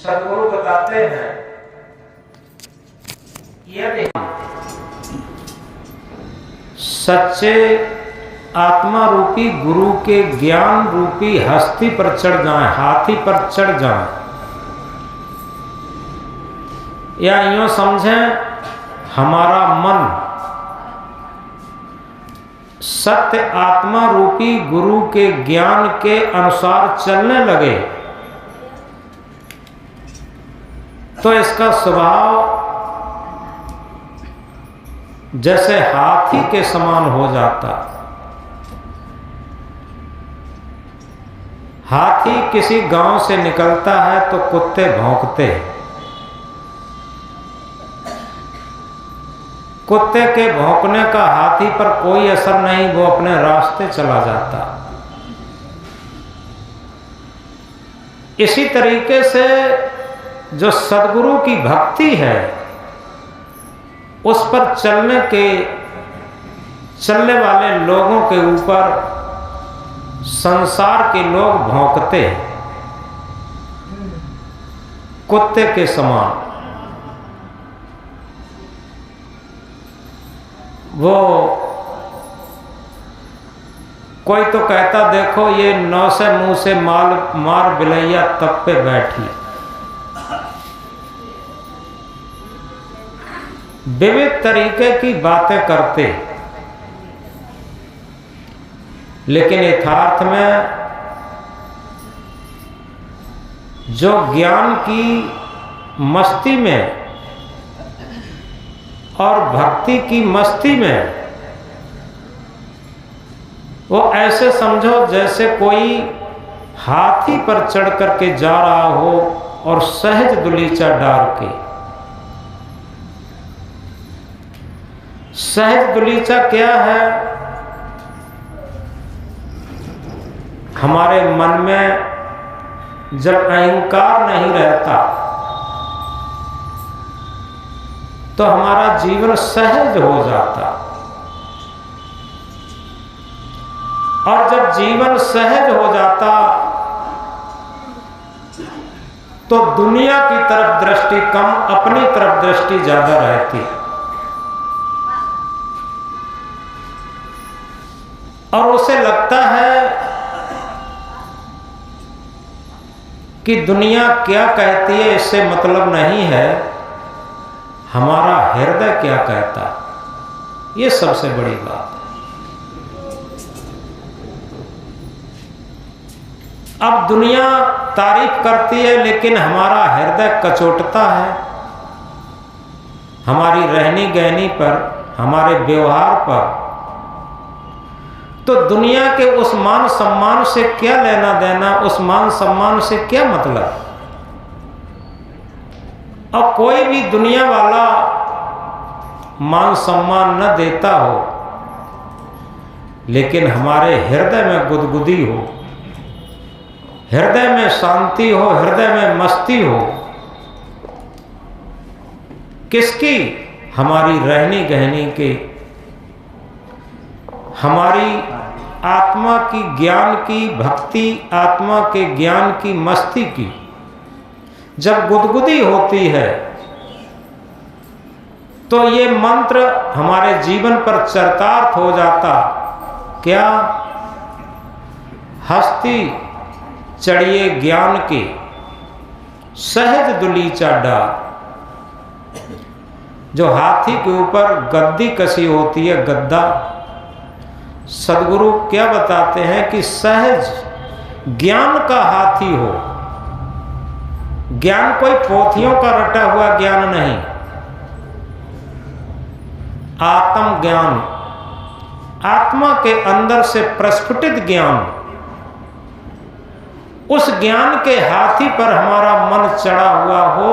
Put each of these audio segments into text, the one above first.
सदगुरु बताते हैं यदि सच्चे आत्मा रूपी गुरु के ज्ञान रूपी हस्ती पर चढ़ जाएं, हाथी पर चढ़ जाएं, या यूं समझें हमारा मन सत्य आत्मा रूपी गुरु के ज्ञान के अनुसार चलने लगे तो इसका स्वभाव जैसे हाथी के समान हो जाता। हाथी किसी गांव से निकलता है तो कुत्ते भौंकते हैं। कुत्ते के भौंकने का हाथी पर कोई असर नहीं, वो अपने रास्ते चला जाता। इसी तरीके से जो सद्गुरु की भक्ति है उस पर चलने वाले लोगों के ऊपर संसार के लोग भौंकते हैं कुत्ते के समान। वो कोई तो कहता देखो ये 9 से मुंह से मार बिलैया तब पे बैठी। विविध तरीके की बातें करते, लेकिन यथार्थ में जो ज्ञान की मस्ती में और भक्ति की मस्ती में, वो ऐसे समझो जैसे कोई हाथी पर चढ़ करके जा रहा हो और सहज दुलीचा डाल के। सहज दुलीचा क्या है? हमारे मन में जब अहंकार नहीं रहता तो हमारा जीवन सहज हो जाता, और जब जीवन सहज हो जाता तो दुनिया की तरफ दृष्टि कम, अपनी तरफ दृष्टि ज्यादा रहती। और उसे लगता है कि दुनिया क्या कहती है इससे मतलब नहीं है, हमारा हृदय क्या कहता, ये सबसे बड़ी बात है। अब दुनिया तारीफ करती है लेकिन हमारा हृदय कचोटता है हमारी रहनी गहनी पर, हमारे व्यवहार पर। तो दुनिया के उस मान सम्मान से क्या लेना देना, उस मान सम्मान से क्या मतलब। और कोई भी दुनिया वाला मान सम्मान न देता हो, लेकिन हमारे हृदय में गुदगुदी हो, हृदय में शांति हो, हृदय में मस्ती हो, किसकी? हमारी रहनी गहनी के, हमारी आत्मा की ज्ञान की भक्ति, आत्मा के ज्ञान की मस्ती की जब गुदगुदी होती है तो ये मंत्र हमारे जीवन पर चरितार्थ हो जाता। क्या? हस्ती चढ़िए ज्ञान के, सहज दुलीचा डाल। जो हाथी के ऊपर गद्दी कसी होती है, गद्दा, सद्गुरु क्या बताते हैं कि सहज ज्ञान का हाथी हो। ज्ञान कोई पोथियों का रटा हुआ ज्ञान नहीं, आत्म ज्ञान, आत्मा के अंदर से प्रस्फुटित ज्ञान। उस ज्ञान के हाथी पर हमारा मन चढ़ा हुआ हो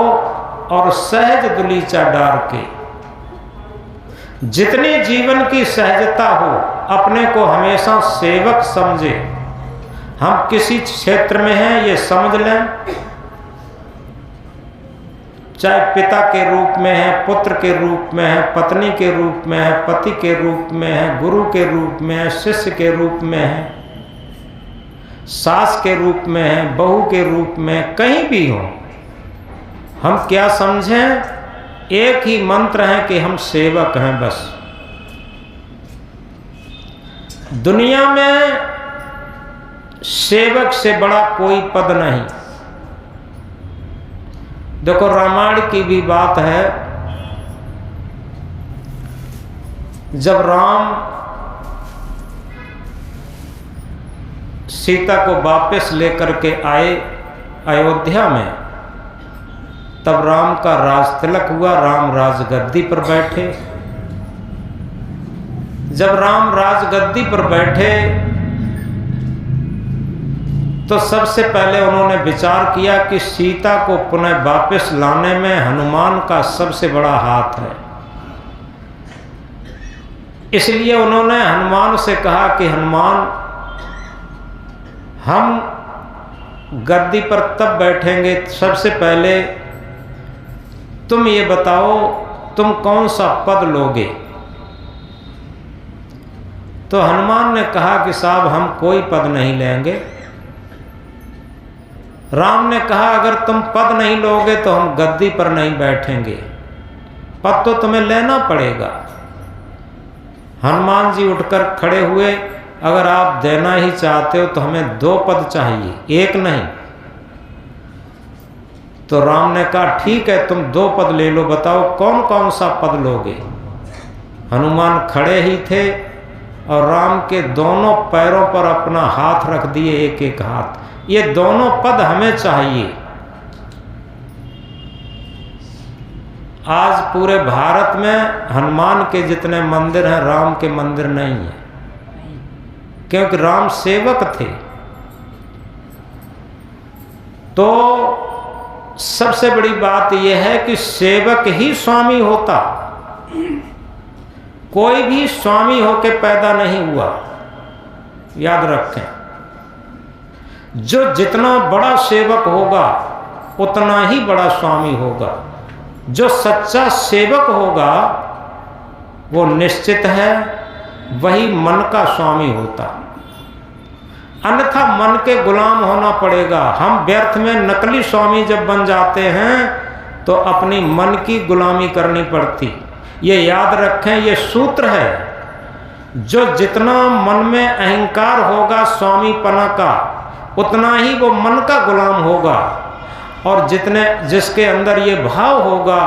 और सहज दुलीचा डाल के, जितनी जीवन की सहजता हो, अपने को हमेशा सेवक समझे। हम किसी क्षेत्र में हैं ये समझ लें, चाहे पिता के रूप में है, पुत्र के रूप में है, पत्नी के रूप में है, पति के रूप में है, गुरु के रूप में है, शिष्य के रूप में है, सास के रूप में है, बहू के रूप में, कहीं भी हो, हम क्या समझें, एक ही मंत्र है कि हम सेवक हैं बस। दुनिया में सेवक से बड़ा कोई पद नहीं। देखो रामायण की भी बात है, जब राम सीता को वापस लेकर के आए अयोध्या में, तब राम का राज तिलक हुआ, राम राजगद्दी पर बैठे। जब राम राजगद्दी पर बैठे तो सबसे पहले उन्होंने विचार किया कि सीता को पुनः वापस लाने में हनुमान का सबसे बड़ा हाथ है। इसलिए उन्होंने हनुमान से कहा कि हनुमान, हम गद्दी पर तब बैठेंगे, सबसे पहले तुम ये बताओ तुम कौन सा पद लोगे। तो हनुमान ने कहा कि साहब हम कोई पद नहीं लेंगे। राम ने कहा अगर तुम पद नहीं लोगे तो हम गद्दी पर नहीं बैठेंगे, पद तो तुम्हें लेना पड़ेगा। हनुमान जी उठकर खड़े हुए, अगर आप देना ही चाहते हो तो हमें 2 पद चाहिए, 1 नहीं। तो राम ने कहा ठीक है तुम 2 पद ले लो, बताओ कौन कौन सा पद लोगे। हनुमान खड़े ही थे और राम के दोनों पैरों पर अपना हाथ रख दिए, एक एक हाथ, ये दोनों पद हमें चाहिए। आज पूरे भारत में हनुमान के जितने मंदिर हैं, राम के मंदिर नहीं है, क्योंकि राम सेवक थे। तो सबसे बड़ी बात यह है कि सेवक ही स्वामी होता, कोई भी स्वामी होके पैदा नहीं हुआ, याद रखें। जो जितना बड़ा सेवक होगा उतना ही बड़ा स्वामी होगा। जो सच्चा सेवक होगा वो निश्चित है वही मन का स्वामी होता, अन्यथा मन के गुलाम होना पड़ेगा। हम व्यर्थ में नकली स्वामी जब बन जाते हैं तो अपनी मन की गुलामी करनी पड़ती। ये याद रखें, ये सूत्र है। जो जितना मन में अहंकार होगा स्वामीपना का, उतना ही वो मन का गुलाम होगा। और जिसके अंदर ये भाव होगा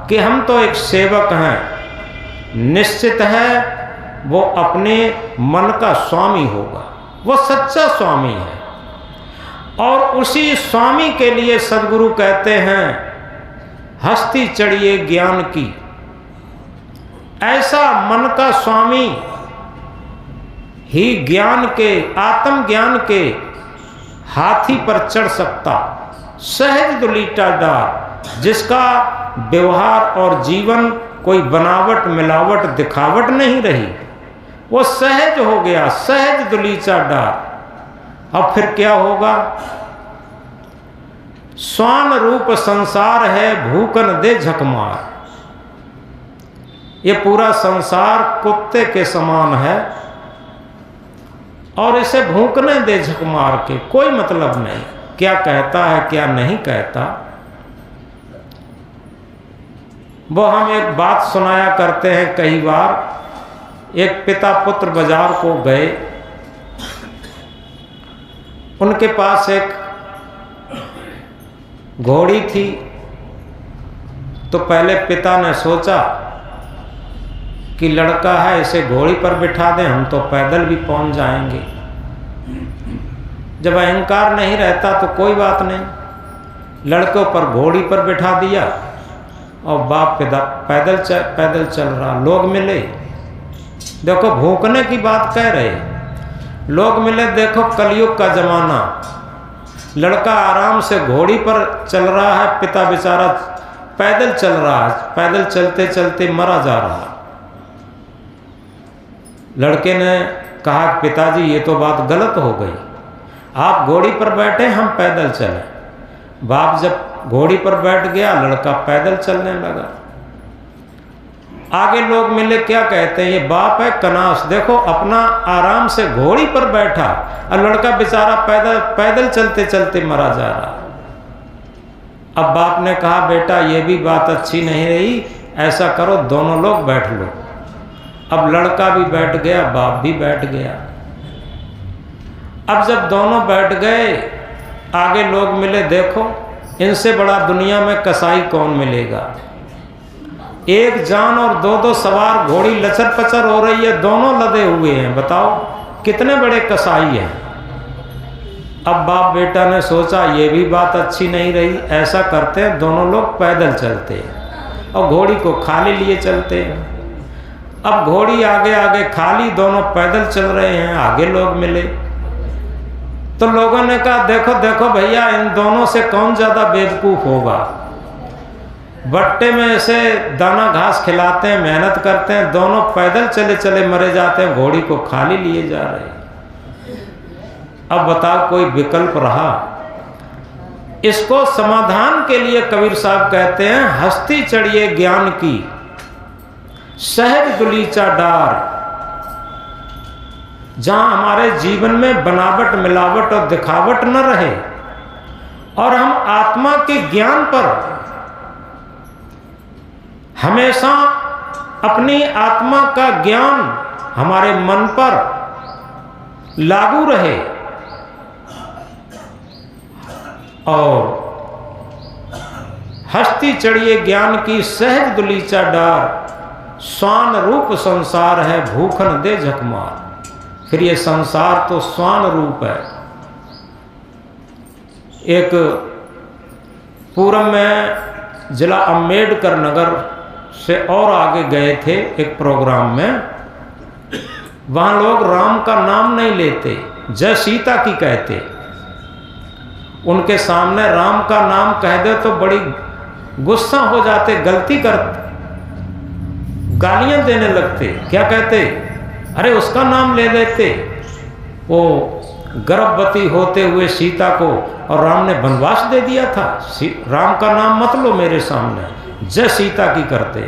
कि हम तो एक सेवक हैं, निश्चित है वो अपने मन का स्वामी होगा, वो सच्चा स्वामी है। और उसी स्वामी के लिए सद्गुरु कहते हैं हस्ती चढ़िए ज्ञान की। ऐसा मन का स्वामी ही ज्ञान के, आत्मज्ञान के हाथी पर चढ़ सकता। सहज दुलीटा डार, जिसका व्यवहार और जीवन कोई बनावट मिलावट दिखावट नहीं रही, वो सहज हो गया, सहज दुलीचा डार। अब फिर क्या होगा? स्वान रूप संसार है भूकन दे झकमार। ये पूरा संसार कुत्ते के समान है और इसे भूकने दे झक मार के, कोई मतलब नहीं क्या कहता है क्या नहीं कहता। वो हम एक बात सुनाया करते हैं कई बार। एक पिता पुत्र बाजार को गए, उनके पास एक घोड़ी थी। तो पहले पिता ने सोचा कि लड़का है इसे घोड़ी पर बिठा दें, हम तो पैदल भी पहुंच जाएंगे। जब अहंकार नहीं रहता तो कोई बात नहीं, लड़कों पर घोड़ी पर बिठा दिया और बाप पैदल चल रहा। लोग मिले, देखो भूखने की बात कह रहे, लोग मिले, देखो कलयुग का जमाना, लड़का आराम से घोड़ी पर चल रहा है, पिता बेचारा पैदल चल रहा है, पैदल चलते चलते मरा जा रहा। लड़के ने कहा पिताजी ये तो बात गलत हो गई, आप घोड़ी पर बैठे हम पैदल चले। बाप जब घोड़ी पर बैठ गया, लड़का पैदल चलने लगा। आगे लोग मिले, क्या कहते हैं, ये बाप है कनास, देखो अपना आराम से घोड़ी पर बैठा और लड़का बेचारा पैदल चलते चलते मरा जा रहा। अब बाप ने कहा बेटा ये भी बात अच्छी नहीं रही, ऐसा करो दोनों लोग बैठ लो। अब लड़का भी बैठ गया, बाप भी बैठ गया। अब जब दोनों बैठ गए, आगे लोग मिले, देखो इनसे बड़ा दुनिया में कसाई कौन मिलेगा। एक जान और दो दो सवार घोड़ी लचर पचर हो रही है, दोनों लदे हुए हैं, बताओ कितने बड़े कसाई हैं। अब बाप बेटा ने सोचा ये भी बात अच्छी नहीं रही, ऐसा करते हैं दोनों लोग पैदल चलते हैं और घोड़ी को खाली लिए चलते हैं। अब घोड़ी आगे आगे खाली, दोनों पैदल चल रहे हैं, आगे लोग मिले तो लोगों ने कहा देखो देखो भैया, इन दोनों से कौन ज़्यादा बेवकूफ़ होगा। बट्टे में ऐसे दाना घास खिलाते हैं, मेहनत करते हैं, दोनों पैदल चले चले मरे जाते हैं, घोड़ी को खाली लिए जा रहे हैं। अब बताओ कोई विकल्प रहा। इसको समाधान के लिए कबीर साहब कहते हैं, हस्ती चढ़िए ज्ञान की सहज दुलीचा डार। जहां हमारे जीवन में बनावट मिलावट और दिखावट न रहे और हम आत्मा के ज्ञान पर हमेशा अपनी आत्मा का ज्ञान हमारे मन पर लागू रहे और हस्ती चढ़िए ज्ञान की सहज दुलीचा डार। स्वान रूप संसार है भूखन दे झकमार। फिर ये संसार तो स्वान रूप है। एक पूर्व में जिला अम्बेडकर नगर से और आगे गए थे एक प्रोग्राम में, वहाँ लोग राम का नाम नहीं लेते, जय सीता की कहते। उनके सामने राम का नाम कह दे तो बड़ी गुस्सा हो जाते, गलती करते, गालियां देने लगते। क्या कहते, अरे उसका नाम ले लेते, वो गर्भवती होते हुए सीता को और राम ने वनवास दे दिया था। राम का नाम मत लो मेरे सामने, जय सीता की करते।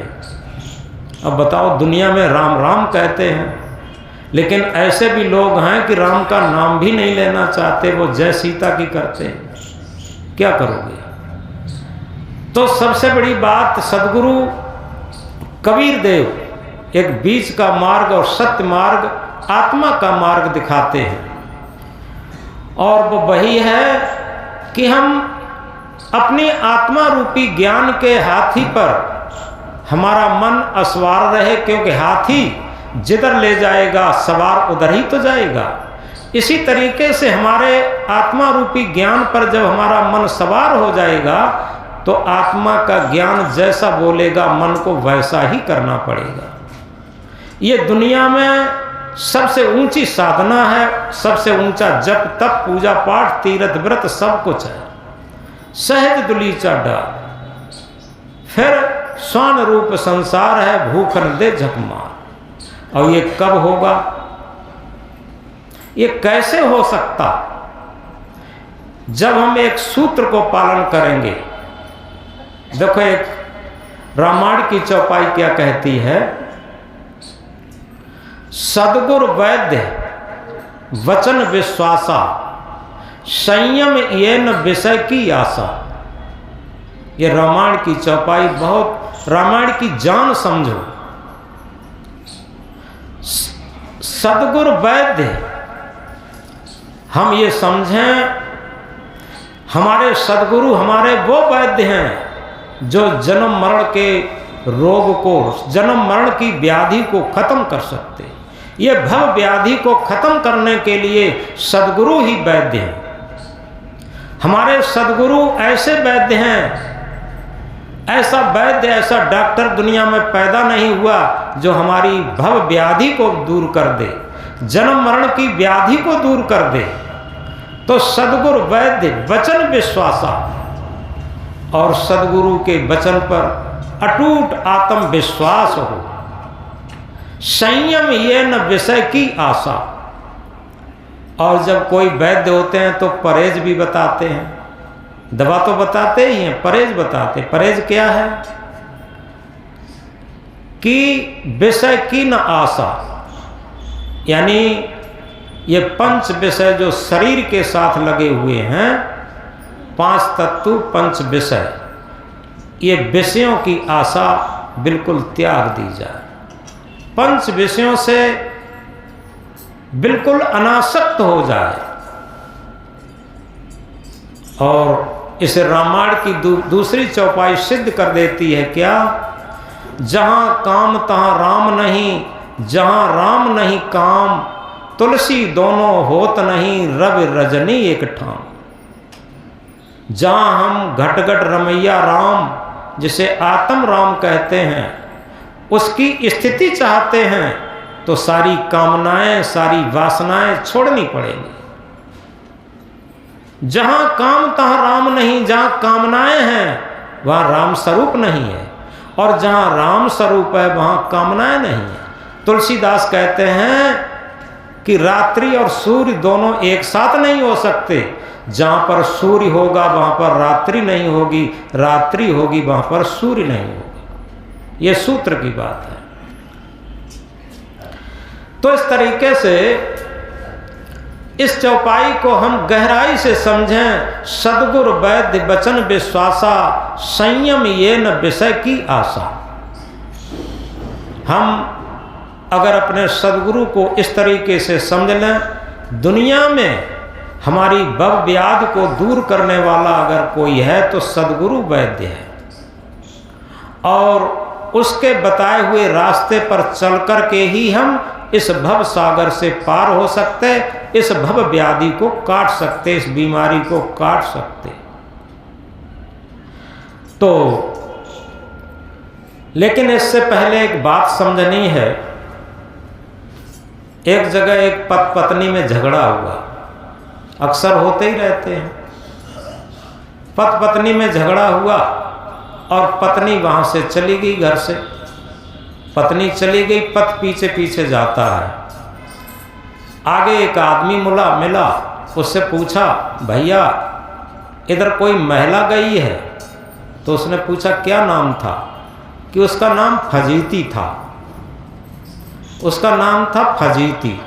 अब बताओ दुनिया में राम राम कहते हैं, लेकिन ऐसे भी लोग हैं कि राम का नाम भी नहीं लेना चाहते, वो जय सीता की करते हैं। क्या करोगे। तो सबसे बड़ी बात, सदगुरु कबीर देव एक बीच का मार्ग और सत्य मार्ग, आत्मा का मार्ग दिखाते हैं। और वो वही है कि हम अपनी आत्मा रूपी ज्ञान के हाथी पर हमारा मन असवार रहे, क्योंकि हाथी जिधर ले जाएगा सवार उधर ही तो जाएगा। इसी तरीके से हमारे आत्मा रूपी ज्ञान पर जब हमारा मन सवार हो जाएगा तो आत्मा का ज्ञान जैसा बोलेगा मन को वैसा ही करना पड़ेगा। ये दुनिया में सबसे ऊंची साधना है, सबसे ऊंचा जप तप पूजा पाठ तीर्थ व्रत सब कुछ है। सहज दुलीचा डार, फिर स्वान रूप संसार है भूखन दे झकमार। और ये कब होगा, ये कैसे हो सकता, जब हम एक सूत्र को पालन करेंगे। देखो एक रामायण की चौपाई क्या कहती है, सदगुरु वैद्य वचन विश्वासा संयम ये न विषय की आशा। ये रामायण की चौपाई बहुत, रामायण की जान समझो। सदगुरु वैद्य, हम ये समझें हमारे सदगुरु हमारे वो वैद्य हैं जो जन्म मरण के रोग को, जन्म मरण की व्याधि को खत्म कर सकते। ये भव व्याधि को खत्म करने के लिए सदगुरु ही वैद्य हैं। हमारे सदगुरु ऐसे वैद्य हैं, ऐसा वैद्य ऐसा डॉक्टर दुनिया में पैदा नहीं हुआ जो हमारी भव व्याधि को दूर कर दे, जन्म मरण की व्याधि को दूर कर दे। तो सदगुरु वैद्य वचन विश्वासा, और सदगुरु के वचन पर अटूट आत्म विश्वास हो। संयम ये न विषय की आशा। और जब कोई वैद्य होते हैं तो परहेज भी बताते हैं, दवा तो बताते ही हैं, परहेज बताते। परहेज क्या है कि विषय की न आशा, यानी ये पंच विषय जो शरीर के साथ लगे हुए हैं 5 तत्व 5 विषय, ये विषयों की आशा बिल्कुल त्याग दी जाए। 5 विषयों से बिल्कुल अनासक्त हो जाए। और इसे रामायण की दूसरी चौपाई सिद्ध कर देती है क्या? जहां काम तहां राम नहीं, जहां राम नहीं काम, तुलसी दोनों होत नहीं, रवि रजनी एक ठाम। जहां हम घट घट रमैया राम, जिसे आत्म राम कहते हैं, उसकी स्थिति चाहते हैं तो सारी कामनाएं, सारी वासनाएं छोड़नी पड़ेगी। जहां काम तहां राम नहीं, जहां कामनाएं हैं वहां राम स्वरूप नहीं है, और जहां राम स्वरूप है वहां कामनाएं नहीं है। तुलसीदास कहते हैं कि रात्रि और सूर्य दोनों एक साथ नहीं हो सकते। जहां पर सूर्य होगा वहां पर रात्रि नहीं होगी, रात्रि होगी वहां पर सूर्य नहीं होगा। यह सूत्र की बात है। तो इस तरीके से इस चौपाई को हम गहराई से समझें। सद्गुरु वैद्य वचन विश्वासा, संयम ये न विषय की आशा। हम अगर अपने सद्गुरु को इस तरीके से समझ लें, दुनिया में हमारी भव व्याधि को दूर करने वाला अगर कोई है तो सद्गुरु वैद्य है, और उसके बताए हुए रास्ते पर चल कर के ही हम इस भव सागर से पार हो सकते, इस भव व्याधि को काट सकते, इस बीमारी को काट सकते। तो लेकिन इससे पहले एक बात समझनी है। एक जगह एक पत्नी में झगड़ा हुआ, अक्सर होते ही रहते हैं। पत्नी में झगड़ा हुआ और पत्नी वहां से चली गई घर से। पत्नी चली गई, पति पीछे पीछे जाता है। आगे एक आदमी मिला, उससे पूछा, भैया इधर कोई महिला गई है? तो उसने पूछा क्या नाम था? कि उसका नाम फजीती था। उसका नाम था फजीती।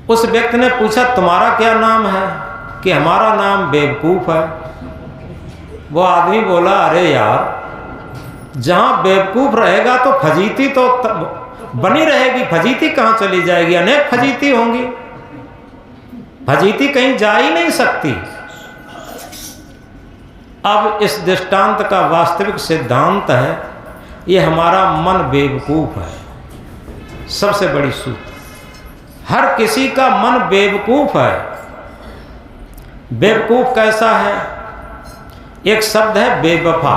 उस व्यक्ति ने पूछा तुम्हारा क्या नाम है? कि हमारा नाम बेवकूफ है। वो आदमी बोला अरे यार, जहां बेवकूफ रहेगा तो फजीती तो बनी रहेगी, फजीती कहां चली जाएगी? अनेक फजीती होंगी, फजीती कहीं जा ही नहीं सकती। अब इस दृष्टांत का वास्तविक सिद्धांत है, ये हमारा मन बेवकूफ है। सबसे बड़ी सूत्र, हर किसी का मन बेवकूफ है। बेवकूफ कैसा है? एक शब्द है बेवफा,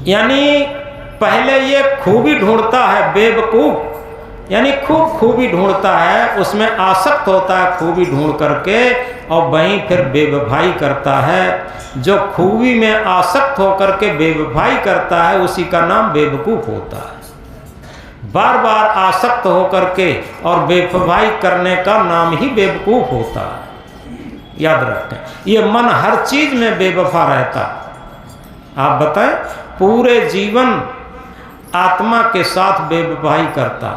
यानी पहले ये खूबी ढूंढता है। बेवकूफ यानी खूब खूबी ढूंढता है, उसमें आसक्त होता है खूबी ढूंढ करके, और वहीं फिर बेवफाई करता है। जो खूबी में आसक्त होकर के बेवफाई करता है उसी का नाम बेवकूफ होता है। बार बार आसक्त होकर के और बेवफाई करने का नाम ही बेवकूफ होता है। याद रखें, ये मन हर चीज में बेवफा रहता। आप बताएं, पूरे जीवन आत्मा के साथ बेवफाई करता,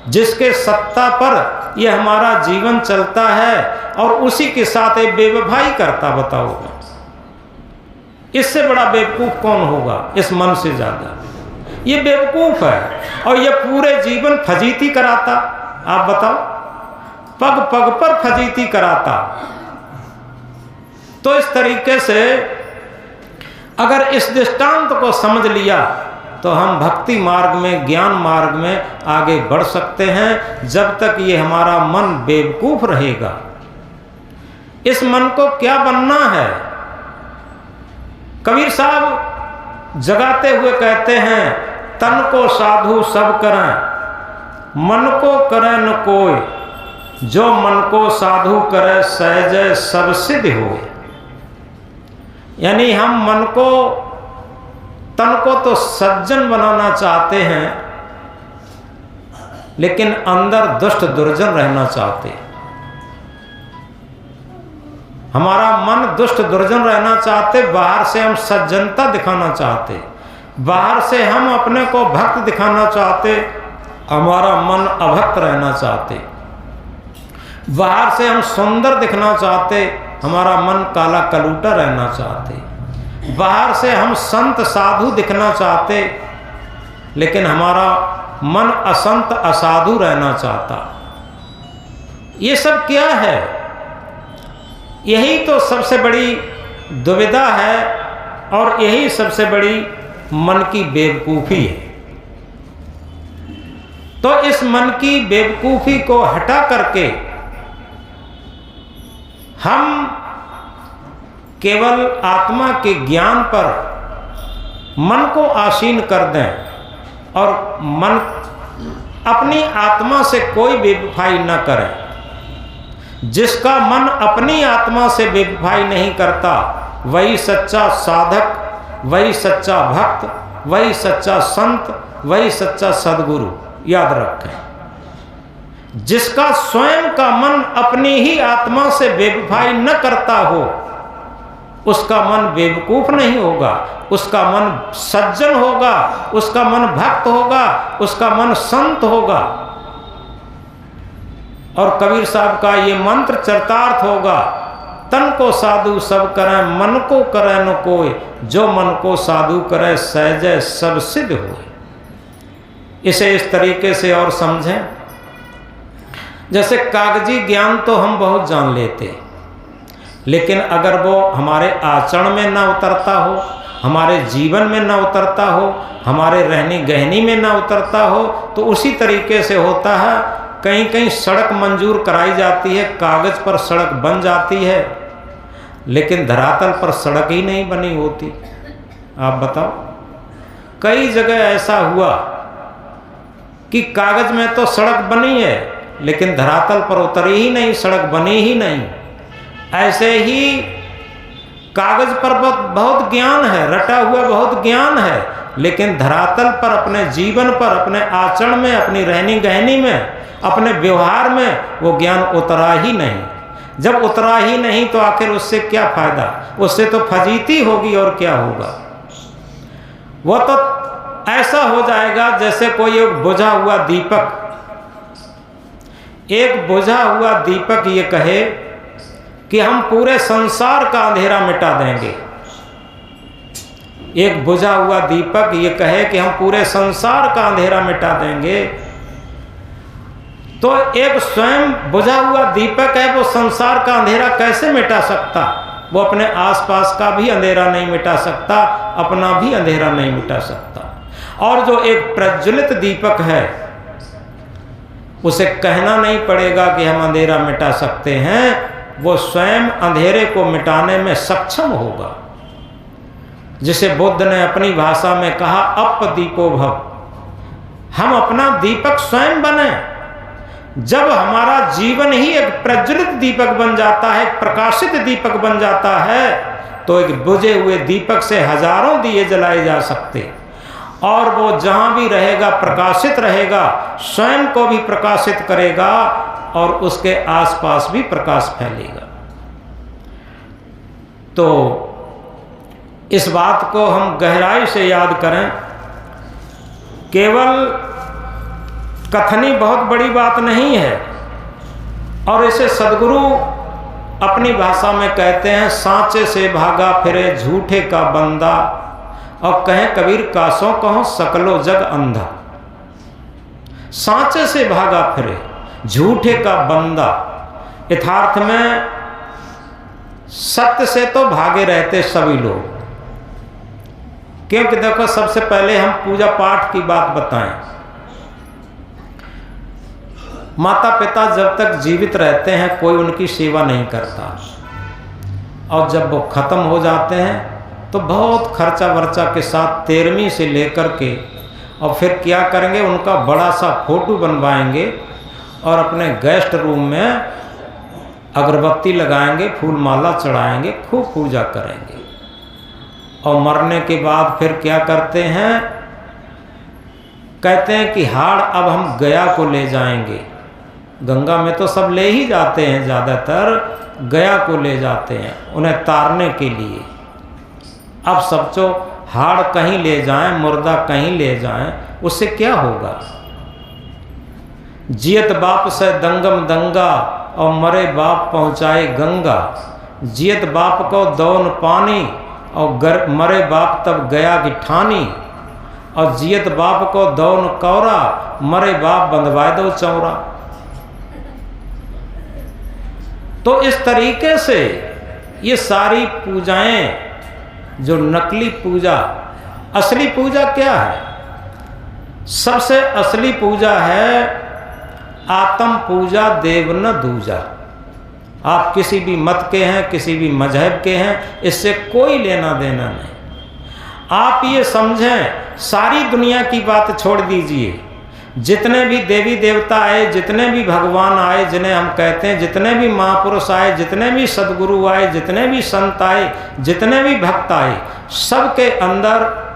जिसके सत्ता पर यह हमारा जीवन चलता है, और उसी के साथ एक बेवफाई करता। बताओ, इससे बड़ा बेवकूफ कौन होगा? इस मन से ज्यादा ये बेवकूफ है। और ये पूरे जीवन फजीती कराता। आप बताओ, पग पग पर फजीती कराता। तो इस तरीके से अगर इस दृष्टांत को समझ लिया तो हम भक्ति मार्ग में, ज्ञान मार्ग में आगे बढ़ सकते हैं। जब तक ये हमारा मन बेवकूफ रहेगा, इस मन को क्या बनना है? कबीर साहब जगाते हुए कहते हैं, तन को साधु सब करें, मन को करे न कोई, जो मन को साधु करे सहज सब सिद्ध होए। यानी हम मन को, तन को तो सज्जन बनाना चाहते हैं, लेकिन अंदर दुष्ट दुर्जन रहना चाहते हैं। हमारा मन दुष्ट दुर्जन रहना चाहते, बाहर से हम सज्जनता दिखाना चाहते, बाहर से हम अपने को भक्त दिखाना चाहते, हमारा मन अभक्त रहना चाहते। बाहर से हम सुंदर दिखना चाहते, हमारा मन काला कलूटा रहना चाहते। बाहर से हम संत साधु दिखना चाहते, लेकिन हमारा मन असंत असाधु रहना चाहता। ये सब क्या है? यही तो सबसे बड़ी दुविधा है और यही सबसे बड़ी मन की बेवकूफ़ी है। तो इस मन की बेवकूफ़ी को हटा करके हम केवल आत्मा के ज्ञान पर मन को आसीन कर दें और मन अपनी आत्मा से कोई बेवफाई न करे। जिसका मन अपनी आत्मा से बेवफाई नहीं करता, वही सच्चा साधक, वही सच्चा भक्त, वही सच्चा संत, वही सच्चा सद्गुरु। याद रखें, जिसका स्वयं का मन अपनी ही आत्मा से बेवफाई न करता हो, उसका मन बेवकूफ नहीं होगा, उसका मन सज्जन होगा, उसका मन भक्त होगा, उसका मन संत होगा। और कबीर साहब का ये मंत्र चरितार्थ होगा, तन को साधु सब करें, मन को करे न कोई, जो मन को साधु करे सहजय सब सिद्ध होए। इसे इस तरीके से और समझें, जैसे कागजी ज्ञान तो हम बहुत जान लेते, लेकिन अगर वो हमारे आचरण में ना उतरता हो, हमारे जीवन में ना उतरता हो, हमारे रहनी गहनी में ना उतरता हो, तो उसी तरीके से होता है। कहीं कहीं सड़क मंजूर कराई जाती है, कागज़ पर सड़क बन जाती है, लेकिन धरातल पर सड़क ही नहीं बनी होती। आप बताओ, कई जगह ऐसा हुआ कि कागज़ में तो सड़क बनी है, लेकिन धरातल पर उतरी ही नहीं, सड़क बनी ही नहीं। ऐसे ही कागज़ पर बहुत ज्ञान है, रटा हुआ बहुत ज्ञान है, लेकिन धरातल पर, अपने जीवन पर, अपने आचरण में, अपनी रहनी गहनी में, अपने व्यवहार में वो ज्ञान उतरा ही नहीं। जब उतरा ही नहीं तो आखिर उससे क्या फायदा? उससे तो फजीती होगी और क्या होगा। वो तो ऐसा हो जाएगा जैसे कोई एक बुझा हुआ दीपक, एक बुझा हुआ दीपक ये कहे कि हम पूरे संसार का अंधेरा मिटा देंगे। एक बुझा हुआ दीपक ये कहे कि हम पूरे संसार का अंधेरा मिटा देंगे, तो एक स्वयं बुझा हुआ दीपक है, वो संसार का अंधेरा कैसे मिटा सकता? वो अपने आसपास का भी अंधेरा नहीं मिटा सकता, अपना भी अंधेरा नहीं मिटा सकता। और जो एक प्रज्वलित दीपक है, उसे कहना नहीं पड़ेगा कि हम अंधेरा मिटा सकते हैं, वो स्वयं अंधेरे को मिटाने में सक्षम होगा। जिसे बुद्ध ने अपनी भाषा में कहा, अप दीपो भव, हम अपना दीपक स्वयं बने। जब हमारा जीवन ही एक प्रज्वलित दीपक बन जाता है, एक प्रकाशित दीपक बन जाता है, तो एक बुझे हुए दीपक से हजारों दिए जलाए जा सकते, और वो जहाँ भी रहेगा प्रकाशित रहेगा, स्वयं को भी प्रकाशित करेगा और उसके आसपास भी प्रकाश फैलेगा। तो इस बात को हम गहराई से याद करें। केवल कथनी बहुत बड़ी बात नहीं है, और इसे सद्गुरु अपनी भाषा में कहते हैं, सांचे से भागा फिरे झूठे का बंदा, और कहें कबीर कासों कहो सकलो जग अंधा। सांचे से भागा फिरे झूठे का बंदा, यथार्थ में सत्य से तो भागे रहते सभी लोग। क्योंकि देखो, सबसे पहले हम पूजा पाठ की बात बताएं। माता पिता जब तक जीवित रहते हैं कोई उनकी सेवा नहीं करता, और जब वो ख़त्म हो जाते हैं तो बहुत खर्चा वर्चा के साथ 13वीं से लेकर के, और फिर क्या करेंगे, उनका बड़ा सा फोटो बनवाएंगे और अपने गेस्ट रूम में अगरबत्ती लगाएंगे, फूल माला चढ़ाएंगे, खूब पूजा करेंगे। और मरने के बाद फिर क्या करते हैं, कहते हैं कि हाड़ अब हम गया को ले जाएंगे। गंगा में तो सब ले ही जाते हैं, ज़्यादातर गया को ले जाते हैं उन्हें तारने के लिए। अब समझो, हाड़ कहीं ले जाएं, मुर्दा कहीं ले जाएं, उससे क्या होगा? जियत बाप से दंगम दंगा, और मरे बाप पहुँचाए गंगा। जियत बाप को दौन पानी और मरे बाप तब गया कि ठानी। और जियत बाप को दौन कौरा, मरे बाप बंधवाए दो चौरा। तो इस तरीके से ये सारी पूजाएं, जो नकली पूजा, असली पूजा क्या है? सबसे असली पूजा है आत्म पूजा, देव न दूजा। आप किसी भी मत के हैं, किसी भी मजहब के हैं, इससे कोई लेना देना नहीं। आप ये समझें, सारी दुनिया की बात छोड़ दीजिए। जितने भी देवी देवता आए, जितने भी भगवान आए जिन्हें हम कहते हैं, जितने भी महापुरुष आए, जितने भी सदगुरु आए, जितने भी संत आए, जितने भी भक्त आए, सबके अंदर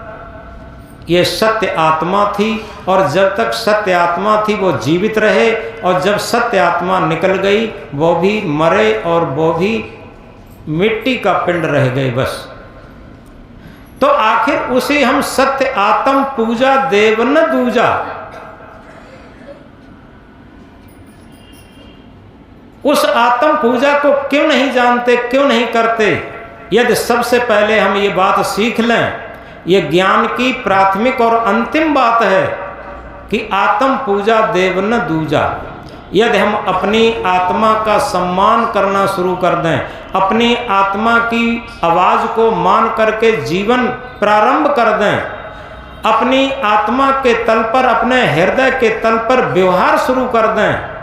ये सत्य आत्मा थी। और जब तक सत्य आत्मा थी वो जीवित रहे, और जब सत्य आत्मा निकल गई वो भी मरे और वो भी मिट्टी का पिंड रह गए बस। तो आखिर उसे हम सत्य आत्म पूजा, देव न दूजा, उस आत्म पूजा को क्यों नहीं जानते, क्यों नहीं करते? यदि सबसे पहले हम ये बात सीख लें, ये ज्ञान की प्राथमिक और अंतिम बात है कि आत्म पूजा, देव न दूजा। यदि हम अपनी आत्मा का सम्मान करना शुरू कर दें, अपनी आत्मा की आवाज़ को मान करके जीवन प्रारंभ कर दें, अपनी आत्मा के तल पर, अपने हृदय के तल पर व्यवहार शुरू कर दें,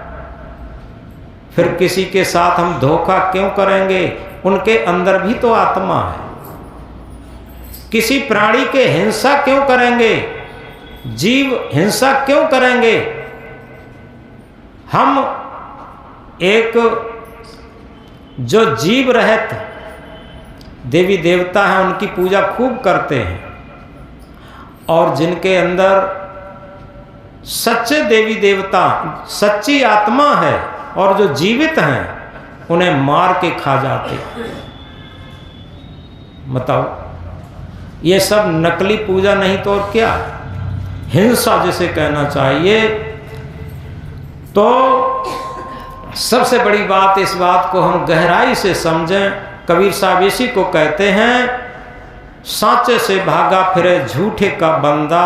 फिर किसी के साथ हम धोखा क्यों करेंगे? उनके अंदर भी तो आत्मा है। किसी प्राणी के हिंसा क्यों करेंगे? जीव हिंसा क्यों करेंगे? हम एक जो जीव रहित देवी देवता हैं उनकी पूजा खूब करते हैं, और जिनके अंदर सच्चे देवी देवता, सच्ची आत्मा है और जो जीवित हैं, उन्हें मार के खा जाते। बताओ, ये सब नकली पूजा नहीं तो और क्या? हिंसा जिसे कहना चाहिए। तो सबसे बड़ी बात, इस बात को हम गहराई से समझें। कबीर साहब इसी को कहते हैं, सांचे से भागा फिरे झूठे का बंदा,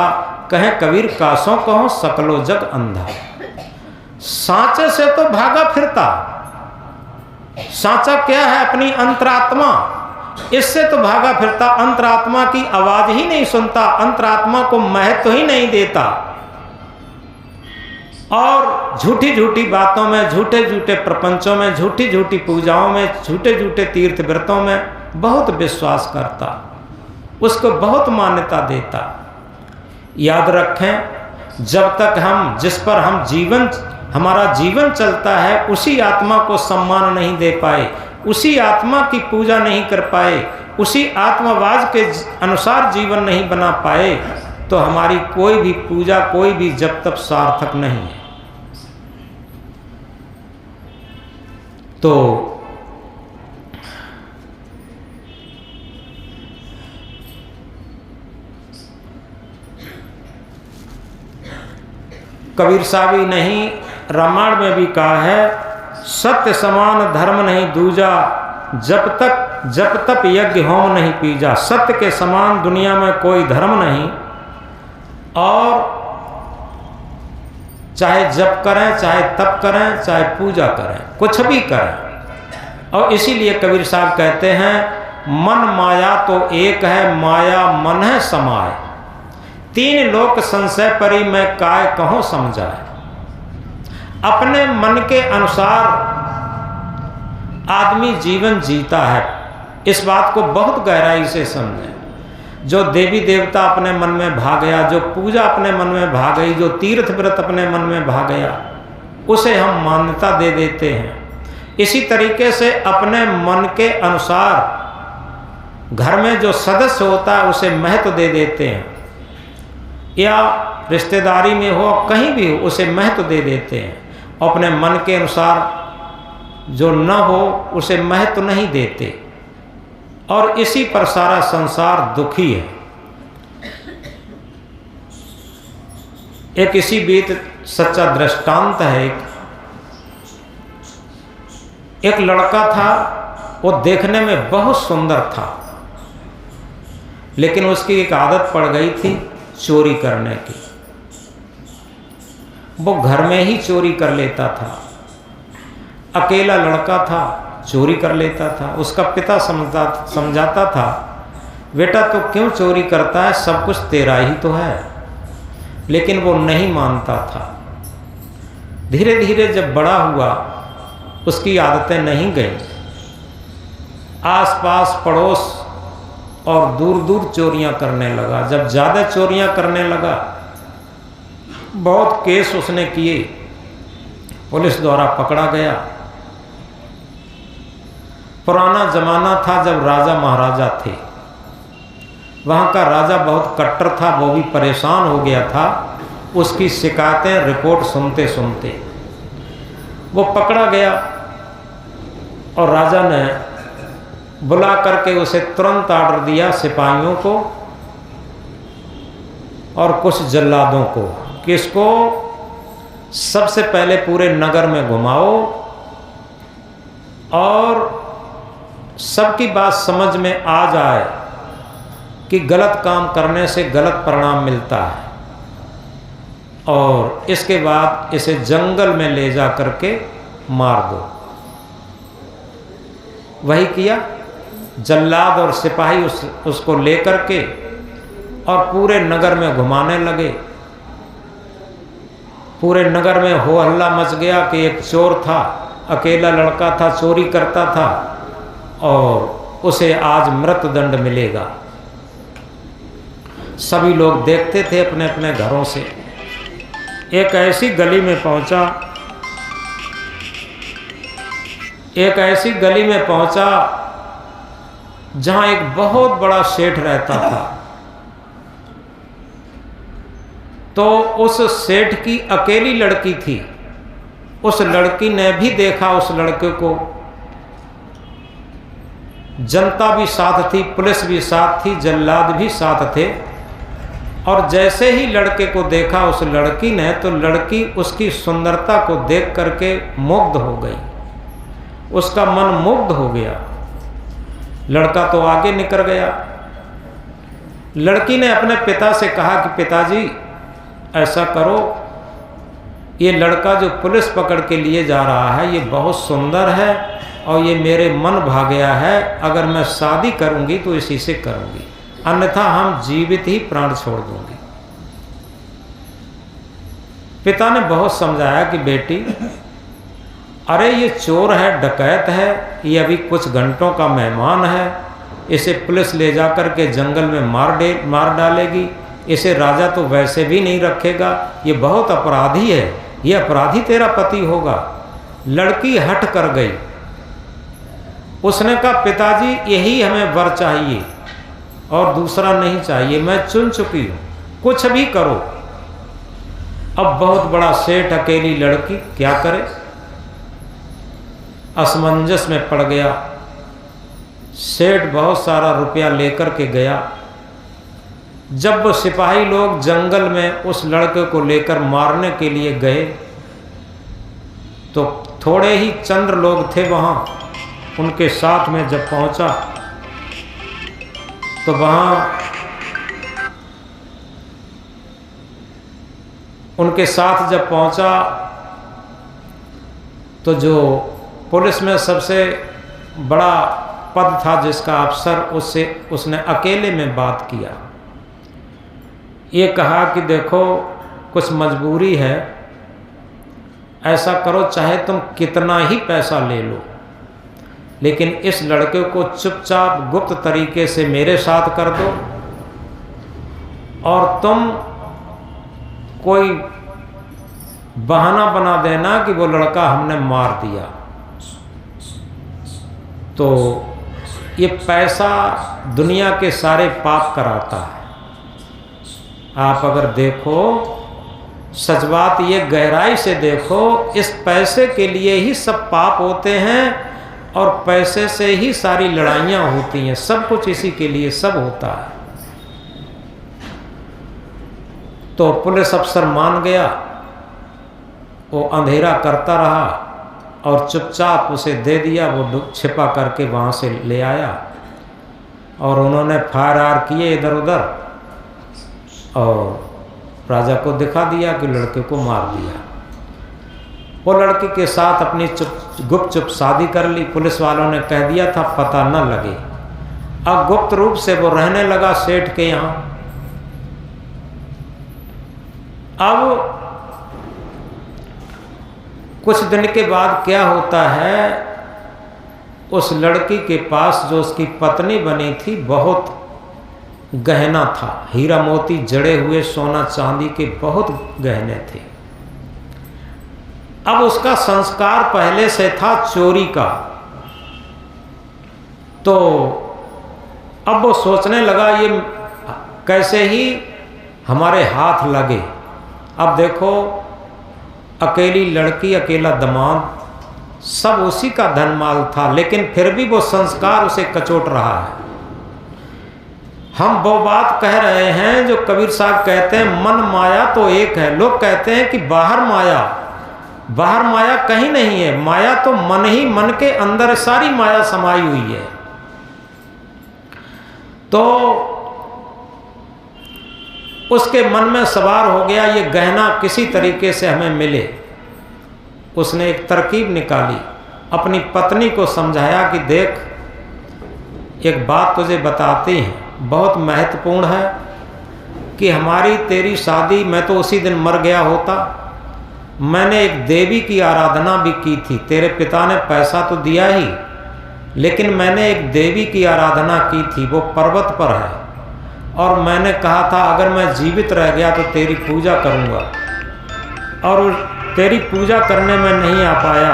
कहे कबीर कासों कहो सकलो जग अंधा। सांचे से तो भागा फिरता, सांचा क्या है? अपनी अंतरात्मा, इससे तो भागा फिरता। अंतरात्मा की आवाज ही नहीं सुनता, अंतरात्मा को महत्व ही नहीं देता, और झूठी झूठी बातों में, झूठे झूठे प्रपंचों में, झूठी झूठी पूजाओं में, झूठे झूठे तीर्थ व्रतों में बहुत विश्वास करता, उसको बहुत मान्यता देता। याद रखें, जब तक हम, जिस पर हम जीवन, हमारा जीवन चलता है, उसी आत्मा को सम्मान नहीं दे पाए, उसी आत्मा की पूजा नहीं कर पाए, उसी आत्मवाद के अनुसार जीवन नहीं बना पाए, तो हमारी कोई भी पूजा, कोई भी जब तक सार्थक नहीं है। तो कबीर साहब ही नहीं, रामायण में भी कहा है, सत्य समान धर्म नहीं दूजा, जब तक यज्ञ होम नहीं पीजा। सत्य के समान दुनिया में कोई धर्म नहीं, और चाहे जप करें, चाहे तप करें, चाहे पूजा करें, कुछ भी करें। और इसीलिए कबीर साहब कहते हैं, मन माया तो एक है, माया मन है समाय, तीन लोक संशय परी मैं काय कहो समझाए। अपने मन के अनुसार आदमी जीवन जीता है, इस बात को बहुत गहराई से समझें। जो देवी देवता अपने मन में भाग गया, जो पूजा अपने मन में भाग गई, जो तीर्थ व्रत अपने मन में भाग गया, उसे हम मान्यता दे देते हैं। इसी तरीके से अपने मन के अनुसार घर में जो सदस्य होता है उसे महत्व दे देते हैं, या रिश्तेदारी में हो, कहीं भी हो, उसे महत्व दे देते हैं। अपने मन के अनुसार जो न हो उसे महत्व नहीं देते, और इसी पर सारा संसार दुखी है। एक इसी बीत सच्चा दृष्टांत है। एक लड़का था, वो देखने में बहुत सुंदर था, लेकिन उसकी एक आदत पड़ गई थी चोरी करने की। वो घर में ही चोरी कर लेता था। अकेला लड़का था, चोरी कर लेता था। उसका पिता समझाता था, बेटा तो क्यों चोरी करता है, सब कुछ तेरा ही तो है। लेकिन वो नहीं मानता था। धीरे धीरे जब बड़ा हुआ, उसकी आदतें नहीं गईं। आसपास पड़ोस और दूर दूर चोरियां करने लगा। जब ज़्यादा चोरियां करने लगा, बहुत केस उसने किए, पुलिस द्वारा पकड़ा गया। पुराना ज़माना था जब राजा महाराजा थे। वहाँ का राजा बहुत कट्टर था, वो भी परेशान हो गया था उसकी शिकायतें रिपोर्ट सुनते सुनते। वो पकड़ा गया और राजा ने बुला करके उसे तुरंत आर्डर दिया सिपाहियों को और कुछ जल्लादों को कि इसको सबसे पहले पूरे नगर में घुमाओ और सबकी बात समझ में आ जाए कि गलत काम करने से गलत परिणाम मिलता है, और इसके बाद इसे जंगल में ले जा करके मार दो। वही किया। जल्लाद और सिपाही उसको लेकर के और पूरे नगर में घुमाने लगे। पूरे नगर में हो हल्ला मच गया कि एक चोर था, अकेला लड़का था, चोरी करता था और उसे आज मृत्युदंड मिलेगा। सभी लोग देखते थे अपने अपने घरों से। एक ऐसी गली में पहुंचा, जहां एक बहुत बड़ा सेठ रहता था। तो उस सेठ की अकेली लड़की थी। उस लड़की ने भी देखा उस लड़के को। जनता भी साथ थी, पुलिस भी साथ थी, जल्लाद भी साथ थे। और जैसे ही लड़के को देखा उस लड़की ने, तो लड़की उसकी सुंदरता को देख करके मुग्ध हो गई। उसका मन मुग्ध हो गया। लड़का तो आगे निकल गया। लड़की ने अपने पिता से कहा कि पिताजी ऐसा करो, ये लड़का जो पुलिस पकड़ के लिए जा रहा है ये बहुत सुंदर है और ये मेरे मन भा गया है। अगर मैं शादी करूंगी तो इसी से करूंगी, अन्यथा हम जीवित ही प्राण छोड़ दूंगी। पिता ने बहुत समझाया कि बेटी, अरे ये चोर है, डकैत है, ये अभी कुछ घंटों का मेहमान है, इसे पुलिस ले जाकर के जंगल में मार डालेगी। इसे राजा तो वैसे भी नहीं रखेगा, ये बहुत अपराधी है, ये अपराधी तेरा पति होगा। लड़की हट कर गई। उसने कहा पिताजी यही हमें वर चाहिए और दूसरा नहीं चाहिए, मैं चुन चुकी हूँ, कुछ भी करो। अब बहुत बड़ा सेठ, अकेली लड़की, क्या करे, असमंजस में पड़ गया। सेठ बहुत सारा रुपया लेकर के गया। जब वो सिपाही लोग जंगल में उस लड़के को लेकर मारने के लिए गए, तो थोड़े ही चंद्र लोग थे वहाँ। उनके साथ में जब पहुँचा तो वहाँ उनके साथ जब पहुँचा तो जो पुलिस में सबसे बड़ा पद था जिसका अफसर, उससे उसने अकेले में बात किया। ये कहा कि देखो कुछ मजबूरी है, ऐसा करो चाहे तुम कितना ही पैसा ले लो, लेकिन इस लड़के को चुपचाप गुप्त तरीके से मेरे साथ कर दो और तुम कोई बहाना बना देना कि वो लड़का हमने मार दिया। तो ये पैसा दुनिया के सारे पाप कराता है। आप अगर देखो, सच बात ये गहराई से देखो, इस पैसे के लिए ही सब पाप होते हैं और पैसे से ही सारी लड़ाइयाँ होती हैं। सब कुछ इसी के लिए सब होता है। तो पुलिस अफसर मान गया, वो अंधेरा करता रहा और चुपचाप उसे दे दिया। वो छिपा करके वहाँ से ले आया और उन्होंने फायर आर किए इधर उधर और राजा को दिखा दिया कि लड़के को मार दिया। वो लड़की के साथ अपनी गुपचुप शादी कर ली। पुलिस वालों ne कह दिया था पता न लगे। अब गुप्त रूप से वो रहने लगा सेठ के यहाँ। अब कुछ दिन के बाद क्या होता है, उस लड़की के पास जो उसकी पत्नी बनी थी बहुत गहना था, हीरा मोती जड़े हुए सोना चांदी के बहुत गहने थे। अब उसका संस्कार पहले से था चोरी का, तो अब वो सोचने लगा ये कैसे ही हमारे हाथ लगे। अब देखो अकेली लड़की, अकेला दामाद, सब उसी का धन माल था, लेकिन फिर भी वो संस्कार उसे कचोट रहा है। हम वो बात कह रहे हैं जो कबीर साहब कहते हैं मन माया तो एक है। लोग कहते हैं कि बाहर माया कहीं नहीं है। माया तो मन ही, मन के अंदर सारी माया समाई हुई है। तो उसके मन में सवार हो गया ये गहना किसी तरीके से हमें मिले। उसने एक तरकीब निकाली, अपनी पत्नी को समझाया कि देख एक बात तुझे बताती हैं, बहुत महत्वपूर्ण है कि हमारी तेरी शादी, मैं तो उसी दिन मर गया होता। मैंने एक देवी की आराधना भी की थी, तेरे पिता ने पैसा तो दिया ही, लेकिन मैंने एक देवी की आराधना की थी, वो पर्वत पर है। और मैंने कहा था अगर मैं जीवित रह गया तो तेरी पूजा करूँगा, और तेरी पूजा करने में नहीं आ पाया।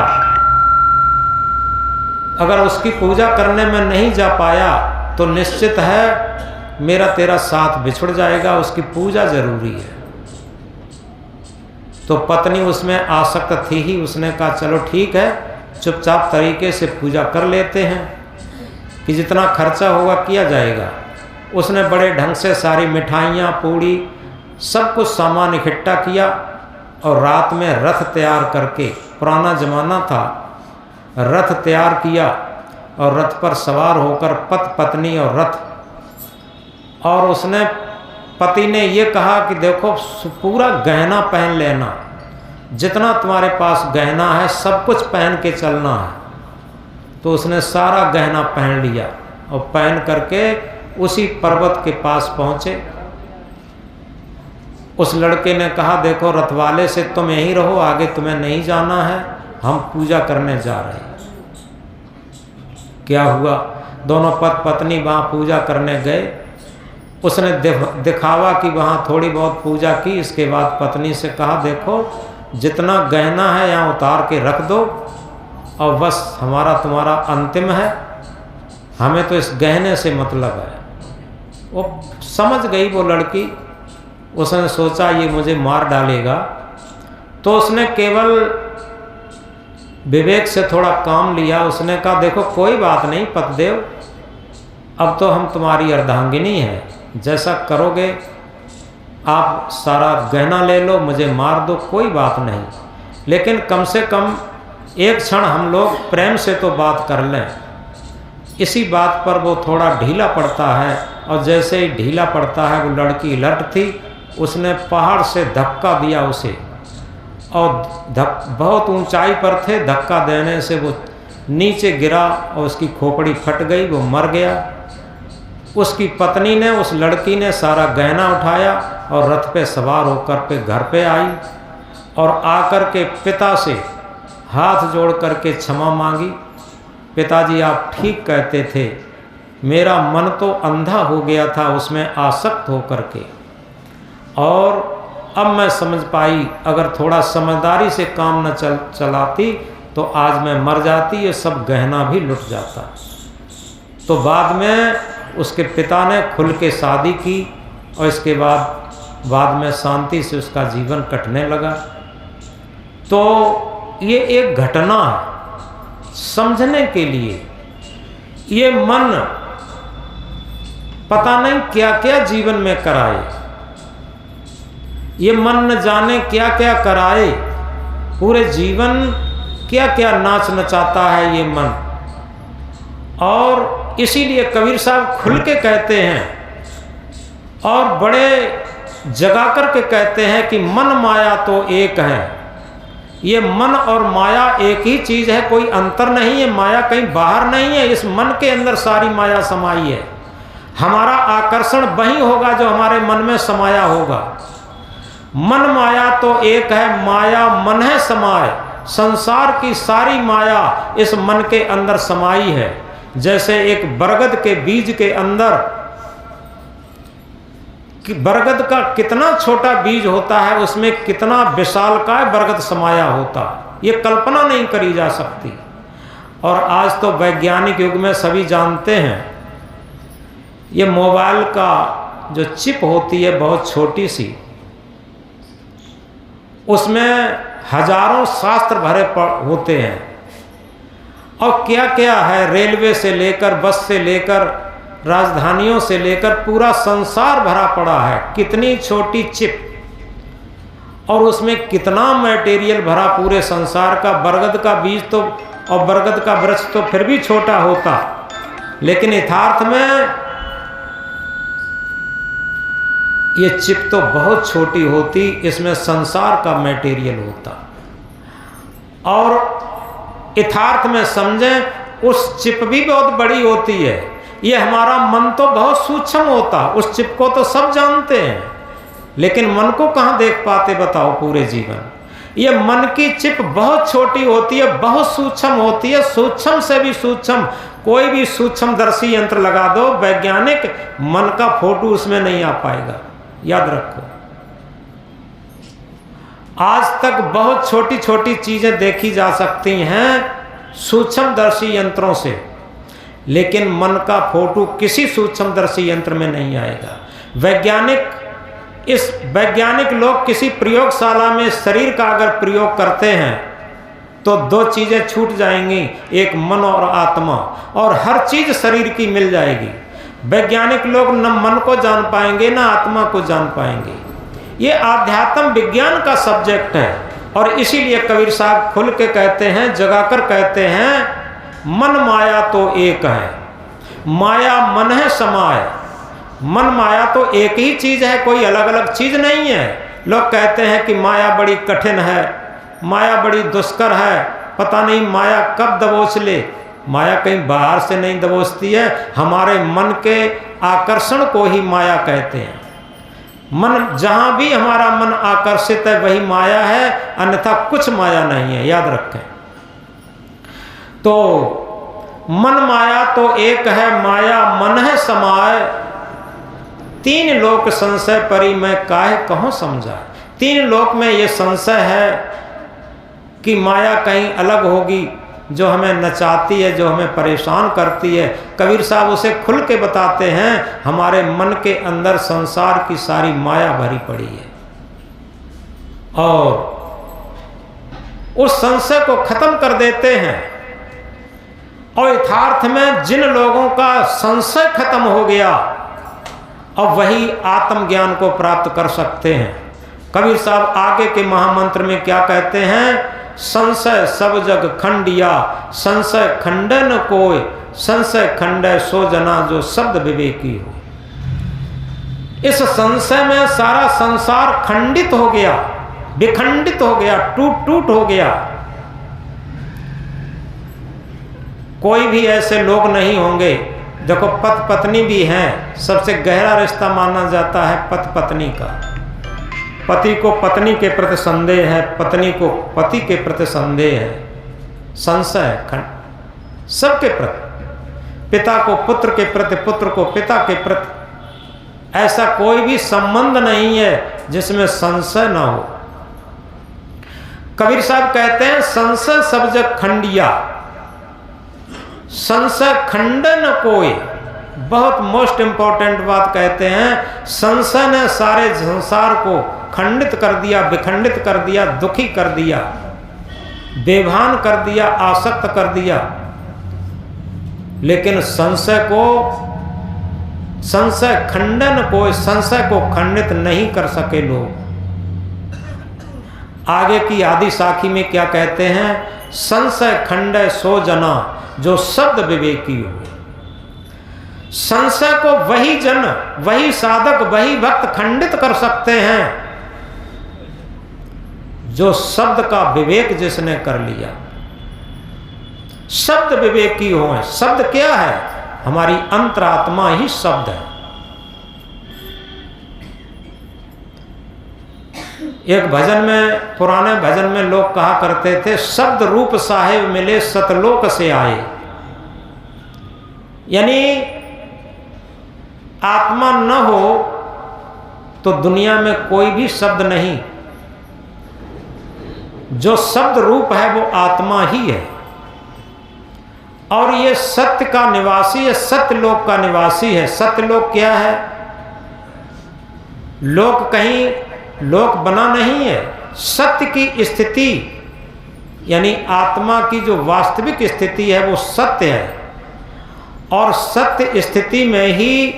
अगर उसकी पूजा करने में नहीं जा पाया तो निश्चित है मेरा तेरा साथ बिछुड़ जाएगा, उसकी पूजा जरूरी है। तो पत्नी उसमें आसक्त थी ही, उसने कहा चलो ठीक है, चुपचाप तरीके से पूजा कर लेते हैं कि जितना खर्चा होगा किया जाएगा। उसने बड़े ढंग से सारी मिठाइयाँ, पूड़ी, सब कुछ सामान इकट्ठा किया और रात में रथ तैयार करके, पुराना ज़माना था, रथ तैयार किया और रथ पर सवार होकर पत्नी और रथ, और उसने पति ने ये कहा कि देखो पूरा गहना पहन लेना, जितना तुम्हारे पास गहना है सब कुछ पहन के चलना है। तो उसने सारा गहना पहन लिया और पहन करके उसी पर्वत के पास पहुँचे। उस लड़के ने कहा देखो रथवाले से तुम यहीं रहो, आगे तुम्हें नहीं जाना है, हम पूजा करने जा रहे हैं। क्या हुआ, दोनों पत्नी वहाँ पूजा करने गए। उसने दिखावा कि वहाँ थोड़ी बहुत पूजा की। इसके बाद पत्नी से कहा देखो जितना गहना है यहाँ उतार के रख दो और बस हमारा तुम्हारा अंतिम है, हमें तो इस गहने से मतलब है। वो समझ गई वो लड़की, उसने सोचा ये मुझे मार डालेगा, तो उसने केवल विवेक से थोड़ा काम लिया। उसने कहा देखो कोई बात नहीं पतिदेव, अब तो हम तुम्हारी अर्धांगिनी है, जैसा करोगे आप सारा गहना ले लो, मुझे मार दो, कोई बात नहीं, लेकिन कम से कम एक क्षण हम लोग प्रेम से तो बात कर लें। इसी बात पर वो थोड़ा ढीला पड़ता है, और जैसे ही ढीला पड़ता है वो लड़की लट थी, उसने पहाड़ से धक्का दिया उसे, और बहुत ऊंचाई पर थे, धक्का देने से वो नीचे गिरा और उसकी खोपड़ी फट गई, वो मर गया। उसकी पत्नी ने, उस लड़की ने सारा गहना उठाया और रथ पे सवार होकर घर पे आई और आकर के पिता से हाथ जोड़ करके क्षमा मांगी। पिताजी आप ठीक कहते थे, मेरा मन तो अंधा हो गया था उसमें आसक्त होकर के, और अब मैं समझ पाई अगर थोड़ा समझदारी से काम न चलाती तो आज मैं मर जाती, ये सब गहना भी लुट जाता। तो बाद में उसके पिता ने खुल के शादी की और इसके बाद में शांति से उसका जीवन कटने लगा। तो ये एक घटना है समझने के लिए। ये मन पता नहीं क्या क्या जीवन में कराए, ये मन न जाने क्या क्या कराए, पूरे जीवन क्या क्या नाच नचाता है ये मन। और इसीलिए कबीर साहब खुल के कहते हैं और बड़े जगा कर के कहते हैं कि मन माया तो एक है। ये मन और माया एक ही चीज़ है, कोई अंतर नहीं है। माया कहीं बाहर नहीं है, इस मन के अंदर सारी माया समाई है। हमारा आकर्षण वही होगा जो हमारे मन में समाया होगा। मन माया तो एक है, माया मन है समाए। संसार की सारी माया इस मन के अंदर समाई है। जैसे एक बरगद के बीज के अंदर, बरगद का कितना छोटा बीज होता है, उसमें कितना विशालकाय बरगद समाया होता, ये कल्पना नहीं करी जा सकती। और आज तो वैज्ञानिक युग में सभी जानते हैं, ये मोबाइल का जो चिप होती है बहुत छोटी सी, उसमें हजारों शास्त्र भरे होते हैं। और क्या क्या है, रेलवे से लेकर, बस से लेकर, राजधानियों से लेकर पूरा संसार भरा पड़ा है। कितनी छोटी चिप, और उसमें कितना मटेरियल भरा पूरे संसार का। बरगद का बीज तो और बरगद का वृक्ष तो फिर भी छोटा होता, लेकिन यथार्थ में ये चिप तो बहुत छोटी होती, इसमें संसार का मटेरियल होता। और यथार्थ में समझें, उस चिप भी बहुत बड़ी होती है। ये हमारा मन तो बहुत सूक्ष्म होता, उस चिप को तो सब जानते हैं, लेकिन मन को कहाँ देख पाते बताओ पूरे जीवन। ये मन की चिप बहुत छोटी होती है, बहुत सूक्ष्म होती है, सूक्ष्म से भी सूक्ष्म। कोई भी सूक्ष्मदर्शी यंत्र लगा दो, वैज्ञानिक मन का फोटो उसमें नहीं आ पाएगा, याद रखो। आज तक बहुत छोटी छोटी चीजें देखी जा सकती हैं सूक्ष्मदर्शी यंत्रों से, लेकिन मन का फोटो किसी सूक्ष्मदर्शी यंत्र में नहीं आएगा। वैज्ञानिक लोग किसी प्रयोगशाला में शरीर का अगर प्रयोग करते हैं तो दो चीजें छूट जाएंगी, एक मन और आत्मा, और हर चीज शरीर की मिल जाएगी। वैज्ञानिक लोग न मन को जान पाएंगे न आत्मा को जान पाएंगे। ये आध्यात्म विज्ञान का सब्जेक्ट है। और इसीलिए कबीर साहब खुल के कहते हैं, जगाकर कहते हैं, मन माया तो एक है, माया मन है समाए। मन माया तो एक ही चीज है, कोई अलग अलग चीज नहीं है। लोग कहते हैं कि माया बड़ी कठिन है, माया बड़ी दुष्कर है, पता नहीं माया कब दबोच ले। माया कहीं बाहर से नहीं दबोचती है, हमारे मन के आकर्षण को ही माया कहते हैं। मन, जहां भी हमारा मन आकर्षित है वही माया है, अन्यथा कुछ माया नहीं है, याद रखें। तो मन माया तो एक है, माया मन है समाए। तीन लोक संशय परी मैं काहे कहूं समझा। तीन लोक में ये संशय है कि माया कहीं अलग होगी जो हमें नचाती है, जो हमें परेशान करती है। कबीर साहब उसे खुल के बताते हैं, हमारे मन के अंदर संसार की सारी माया भरी पड़ी है, और उस संशय को खत्म कर देते हैं। और यथार्थ में जिन लोगों का संशय खत्म हो गया, अब वही आत्मज्ञान को प्राप्त कर सकते हैं। कबीर साहब आगे के महामंत्र में क्या कहते हैं, संशय सब जग खंडिया, संशय खंडन कोय, संशय खंडय सो जना जो शब्द विवेकी हो। इस संशय में सारा संसार खंडित हो गया, विखंडित हो गया, टूट टूट हो गया। कोई भी ऐसे लोग नहीं होंगे। देखो, पति पत्नी भी हैं, सबसे गहरा रिश्ता माना जाता है पति पत्नी का। पति को पत्नी के प्रति संदेह है, पत्नी को पति के प्रति संदेह है, संशय है सबके प्रति। पिता को पुत्र के प्रति, पुत्र को पिता के प्रति। ऐसा कोई भी संबंध नहीं है जिसमें संशय ना हो। कबीर साहब कहते हैं, संशय सब जग खंडिया, संशय खंडन कोई। बहुत मोस्ट इंपॉर्टेंट बात कहते हैं, संशय ने सारे संसार को खंडित कर दिया, विखंडित कर दिया, दुखी कर दिया, बेभान कर दिया, आसक्त कर दिया। लेकिन संशय खंडन को, संशय को खंडित नहीं कर सके लोग। आगे की आदि साखी में क्या कहते हैं, संशय खंडय सो जना जो शब्द विवेकी हो। संशय को वही जन, वही साधक, वही भक्त खंडित कर सकते हैं जो शब्द का विवेक जिसने कर लिया। शब्द विवेकी हो। शब्द क्या है? हमारी अंतरात्मा ही शब्द है। एक भजन में, पुराने भजन में लोग कहा करते थे, शब्द रूप साहेब मिले सतलोक से आए। यानी आत्मा न हो तो दुनिया में कोई भी शब्द नहीं। जो शब्द रूप है वो आत्मा ही है। और ये सत्य का निवासी है, सत्यलोक का निवासी है। सत्यलोक क्या है? लोक कहीं लोक बना नहीं है। सत्य की स्थिति यानी आत्मा की जो वास्तविक स्थिति है वो सत्य है। और सत्य स्थिति में ही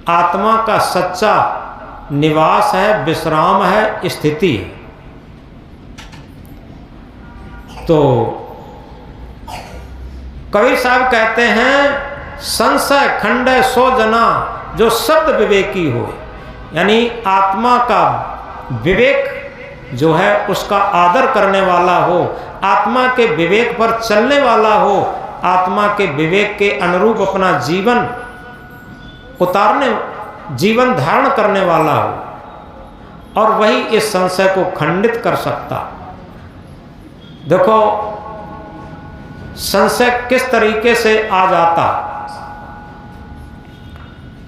आत्मा का सच्चा निवास है, विश्राम है, स्थिति है। तो कबीर साहब कहते हैं संशय खंडय सो जना जो शब्द विवेकी हो। यानी आत्मा का विवेक जो है उसका आदर करने वाला हो, आत्मा के विवेक पर चलने वाला हो, आत्मा के विवेक के अनुरूप अपना जीवन उतारने, जीवन धारण करने वाला हो। और वही इस संशय को खंडित कर सकता। देखो संशय किस तरीके से आ जाता,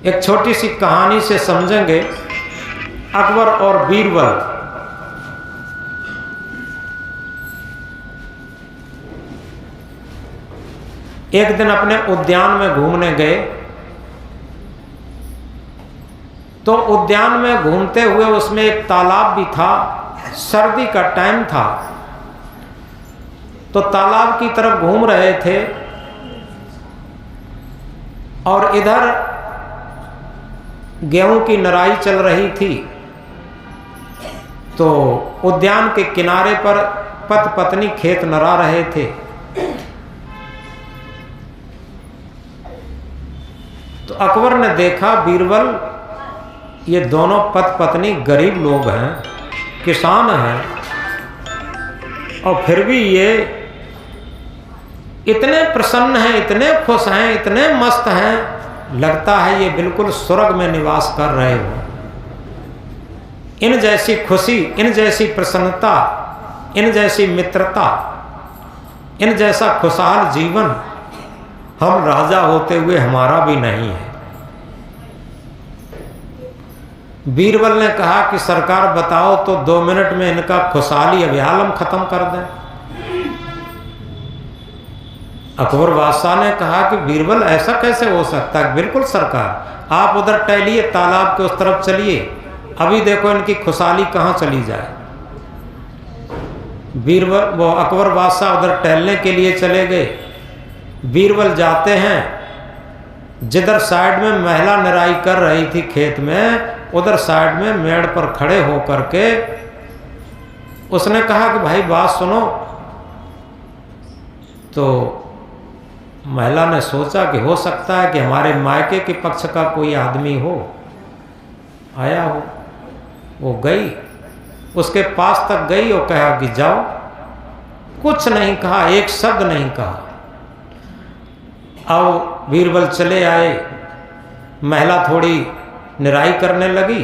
एक छोटी सी कहानी से समझेंगे। अकबर और बीरबल, एक दिन अपने उद्यान में घूमने गए। तो उद्यान में घूमते हुए उसमें एक तालाब भी था। सर्दी का टाइम था तो तालाब की तरफ घूम रहे थे और इधर गेहूं की नराई चल रही थी। तो उद्यान के किनारे पर पति पत्नी खेत नरा रहे थे। तो अकबर ने देखा बीरबल ये दोनों पति पत्नी गरीब लोग हैं, किसान हैं, और फिर भी ये इतने प्रसन्न हैं, इतने खुश हैं, इतने मस्त हैं, लगता है ये बिल्कुल स्वर्ग में निवास कर रहे हो। इन जैसी खुशी, इन जैसी प्रसन्नता, इन जैसी मित्रता, इन जैसा खुशहाल जीवन हम राजा होते हुए हमारा भी नहीं है। बीरबल ने कहा कि सरकार बताओ तो 2 मिनट में इनका खुशहाली अभियालम खत्म कर दें। अकबर बादशाह ने कहा कि बीरबल ऐसा कैसे हो सकता है? बिल्कुल सरकार, आप उधर टहलिए, तालाब के उस तरफ चलिए, अभी देखो इनकी खुशहाली कहाँ चली जाए। बीरबल, वो अकबर बादशाह उधर टहलने के लिए चले गए। बीरबल जाते हैं, जिधर साइड में महिला निराई कर रही थी खेत में, उधर साइड में मेड़ पर खड़े होकर के उसने कहा कि भाई बात सुनो। तो महिला ने सोचा कि हो सकता है कि हमारे मायके के पक्ष का कोई आदमी हो, आया हो। वो गई, उसके पास तक गई और कहा कि जाओ। कुछ नहीं कहा, एक शब्द नहीं कहा। अब बीरबल चले आए। महिला थोड़ी निराई करने लगी।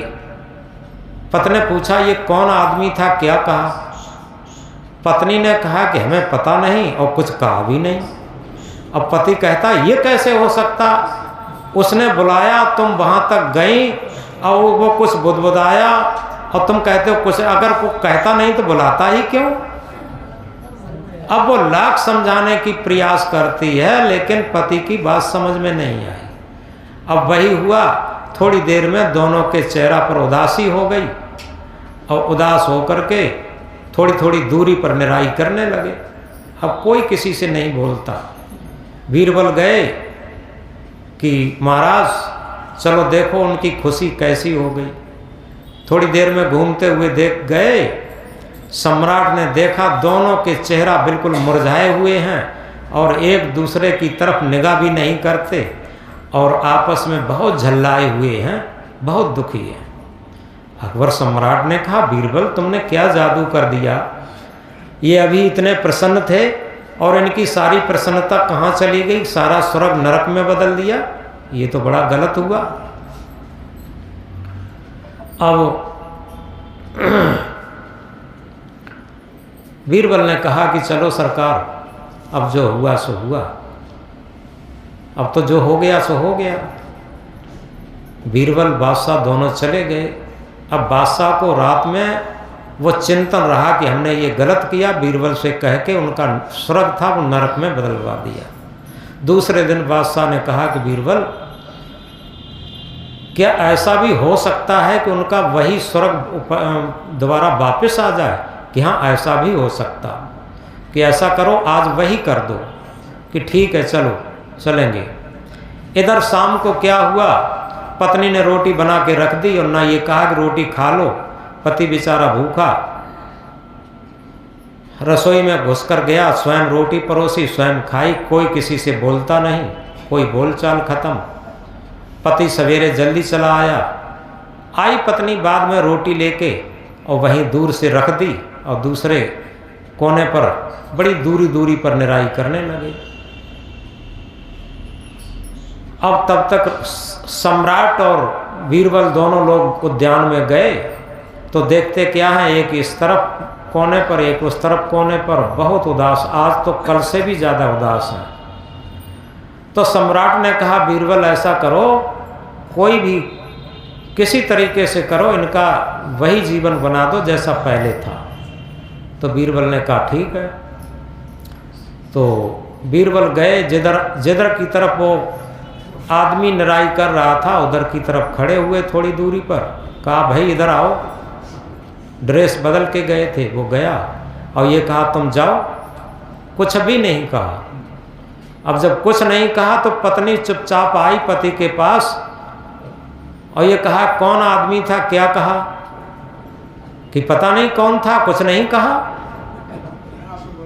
पत्नी ने पूछा ये कौन आदमी था, क्या कहा? पत्नी ने कहा कि हमें पता नहीं और कुछ कहा भी नहीं। अब पति कहता ये कैसे हो सकता? उसने बुलाया, तुम वहां तक गई और वो कुछ बुदबुदाया और तुम कहते हो कुछ। अगर कोई कहता नहीं तो बुलाता ही क्यों? अब वो लाख समझाने की प्रयास करती है लेकिन पति की बात समझ में नहीं आई। अब वही हुआ, थोड़ी देर में दोनों के चेहरा पर उदासी हो गई और उदास होकर के थोड़ी थोड़ी दूरी पर निराई करने लगे। अब कोई किसी से नहीं बोलता। बीरबल गए कि महाराज चलो देखो उनकी खुशी कैसी हो गई। थोड़ी देर में घूमते हुए देख गए, सम्राट ने देखा दोनों के चेहरा बिल्कुल मुरझाए हुए हैं और एक दूसरे की तरफ निगाह भी नहीं करते और आपस में बहुत झल्लाए हुए हैं, बहुत दुखी हैं। अकबर सम्राट ने कहा, बीरबल तुमने क्या जादू कर दिया? ये अभी इतने प्रसन्न थे और इनकी सारी प्रसन्नता कहाँ चली गई? सारा स्वर्ग नरक में बदल दिया। ये तो बड़ा गलत हुआ। अब बीरबल ने कहा कि चलो सरकार, अब जो हुआ सो हुआ, अब तो जो हो गया सो हो गया। बीरबल बादशाह दोनों चले गए। अब बादशाह को रात में वो चिंतन रहा कि हमने ये गलत किया, बीरबल से कह के उनका स्वर्ग था वो नरक में बदलवा दिया। दूसरे दिन बादशाह ने कहा कि बीरबल, क्या ऐसा भी हो सकता है कि उनका वही स्वर्ग दोबारा वापस आ जाए? कि हाँ, ऐसा भी हो सकता। कि ऐसा करो, आज वही कर दो। कि ठीक है, चलो चलेंगे। इधर शाम को क्या हुआ, पत्नी ने रोटी बना के रख दी और ना ये कहा कि रोटी खा लो। पति बेचारा भूखा रसोई में घुसकर गया, स्वयं रोटी परोसी, स्वयं खाई, कोई किसी से बोलता नहीं, कोई बोलचाल खत्म। पति सवेरे जल्दी चला आया। आई पत्नी बाद में रोटी लेके और वहीं दूर से रख दी और दूसरे कोने पर बड़ी दूरी दूरी पर निराई करने लगे। अब तब तक सम्राट और बीरबल दोनों लोग उद्यान में गए तो देखते क्या है, एक इस तरफ कोने पर, एक उस तरफ कोने पर, बहुत उदास, आज तो कल से भी ज़्यादा उदास है। तो सम्राट ने कहा, बीरबल ऐसा करो, कोई भी किसी तरीके से करो, इनका वही जीवन बना दो जैसा पहले था। तो बीरबल ने कहा ठीक है। तो बीरबल गए, जिधर की तरफ वो आदमी निराई कर रहा था उधर की तरफ खड़े हुए थोड़ी दूरी पर। कहा, भाई इधर आओ। ड्रेस बदल के गए थे, वो गया और ये कहा, तुम जाओ। कुछ भी नहीं कहा। अब जब कुछ नहीं कहा तो पत्नी चुपचाप आई पति के पास और ये कहा, कौन आदमी था, क्या कहा? कि पता नहीं कौन था, कुछ नहीं कहा।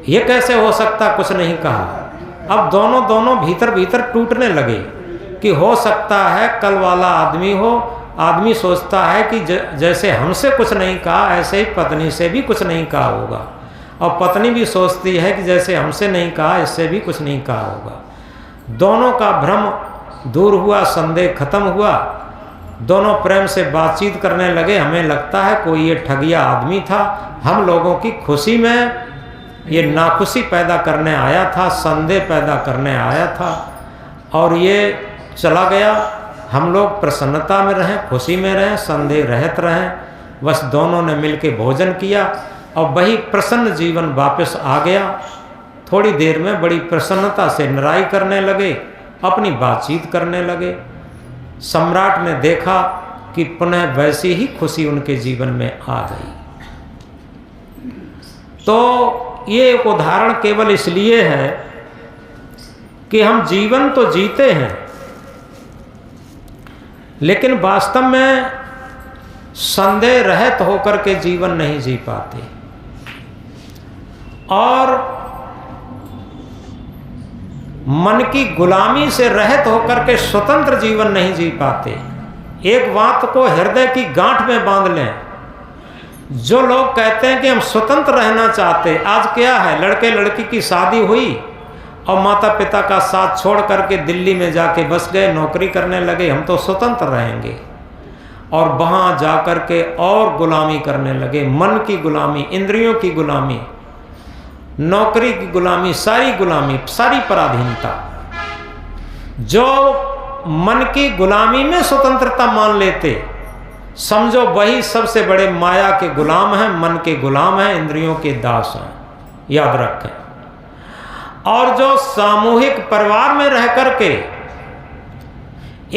ये कैसे हो सकता, कुछ नहीं कहा। अब दोनों भीतर भीतर टूटने लगे कि हो सकता है कल वाला आदमी हो। आदमी सोचता है कि जैसे हमसे कुछ नहीं कहा ऐसे ही पत्नी से भी कुछ नहीं कहा होगा, और पत्नी भी सोचती है कि जैसे हमसे नहीं कहा इससे भी कुछ नहीं कहा होगा। दोनों का भ्रम दूर हुआ, संदेह खत्म हुआ। दोनों प्रेम से बातचीत करने लगे। हमें लगता है कोई ये ठगिया आदमी था, हम लोगों की खुशी में ये नाखुशी पैदा करने आया था, संदेह पैदा करने आया था और ये चला गया। हम लोग प्रसन्नता में रहें, खुशी में रहें, संदेह रहित रहें। बस दोनों ने मिलके भोजन किया और वही प्रसन्न जीवन वापस आ गया। थोड़ी देर में बड़ी प्रसन्नता से निराई करने लगे, अपनी बातचीत करने लगे। सम्राट ने देखा कि पुनः वैसी ही खुशी उनके जीवन में आ गई। तो ये एक उदाहरण केवल इसलिए है कि हम जीवन तो जीते हैं लेकिन वास्तव में संदेह रहित होकर के जीवन नहीं जी पाते और मन की गुलामी से रहित होकर के स्वतंत्र जीवन नहीं जी पाते। एक बात को हृदय की गांठ में बांध लें, जो लोग कहते हैं कि हम स्वतंत्र रहना चाहते, आज क्या है, लड़के लड़की की शादी हुई और माता पिता का साथ छोड़ करके दिल्ली में जाके बस गए, नौकरी करने लगे, हम तो स्वतंत्र रहेंगे, और वहाँ जा कर के और गुलामी करने लगे। मन की गुलामी, इंद्रियों की गुलामी, नौकरी की गुलामी, सारी पराधीनता। जो मन की गुलामी में स्वतंत्रता मान लेते, समझो वही सबसे बड़े माया के गुलाम हैं, मन के गुलाम हैं, इंद्रियों के दास हैं, याद रखें। और जो सामूहिक परिवार में रह करके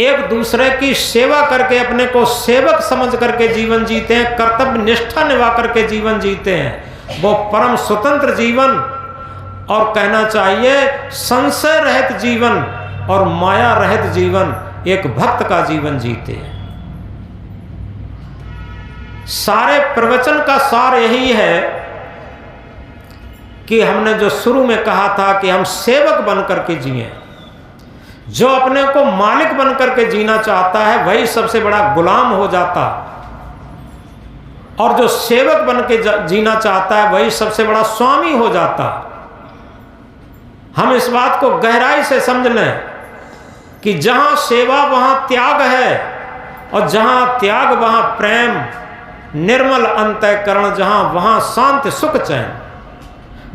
एक दूसरे की सेवा करके अपने को सेवक समझ करके जीवन जीते हैं, कर्तव्य निष्ठा निभा करके जीवन जीते हैं, वो परम स्वतंत्र जीवन, और कहना चाहिए संशय रहित जीवन और माया रहित जीवन, एक भक्त का जीवन जीते हैं। सारे प्रवचन का सार यही है कि हमने जो शुरू में कहा था कि हम सेवक बन करके जिए। जो अपने को मालिक बन करके जीना चाहता है वही सबसे बड़ा गुलाम हो जाता, और जो सेवक बन के जीना चाहता है वही सबसे बड़ा स्वामी हो जाता। हम इस बात को गहराई से समझ लें कि जहां सेवा वहां त्याग है, और जहां त्याग वहां प्रेम, निर्मल अंतःकरण जहां वहां शांति सुख चैन।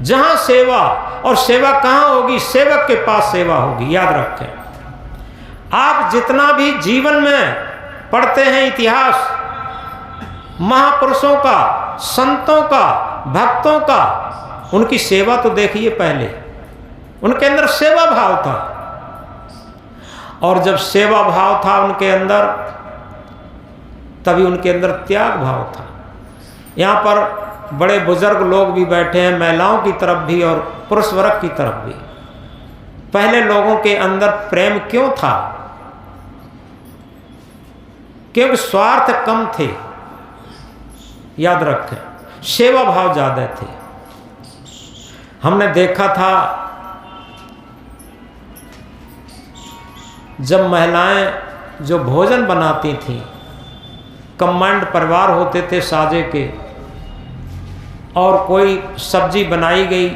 जहां सेवा, और सेवा कहां होगी? सेवक के पास सेवा होगी। याद रखें, आप जितना भी जीवन में पढ़ते हैं इतिहास महापुरुषों का, संतों का, भक्तों का, उनकी सेवा तो देखिए। पहले उनके अंदर सेवा भाव था, और जब सेवा भाव था उनके अंदर, तभी उनके अंदर त्याग भाव था। यहाँ पर बड़े बुजुर्ग लोग भी बैठे हैं, महिलाओं की तरफ भी और पुरुष वर्ग की तरफ भी। पहले लोगों के अंदर प्रेम क्यों था? क्योंकि स्वार्थ कम थे। याद रखें, सेवा भाव ज्यादा थे। हमने देखा था जब महिलाएं जो भोजन बनाती थीं, कंबाइंड परिवार होते थे साजे के, और कोई सब्जी बनाई गई,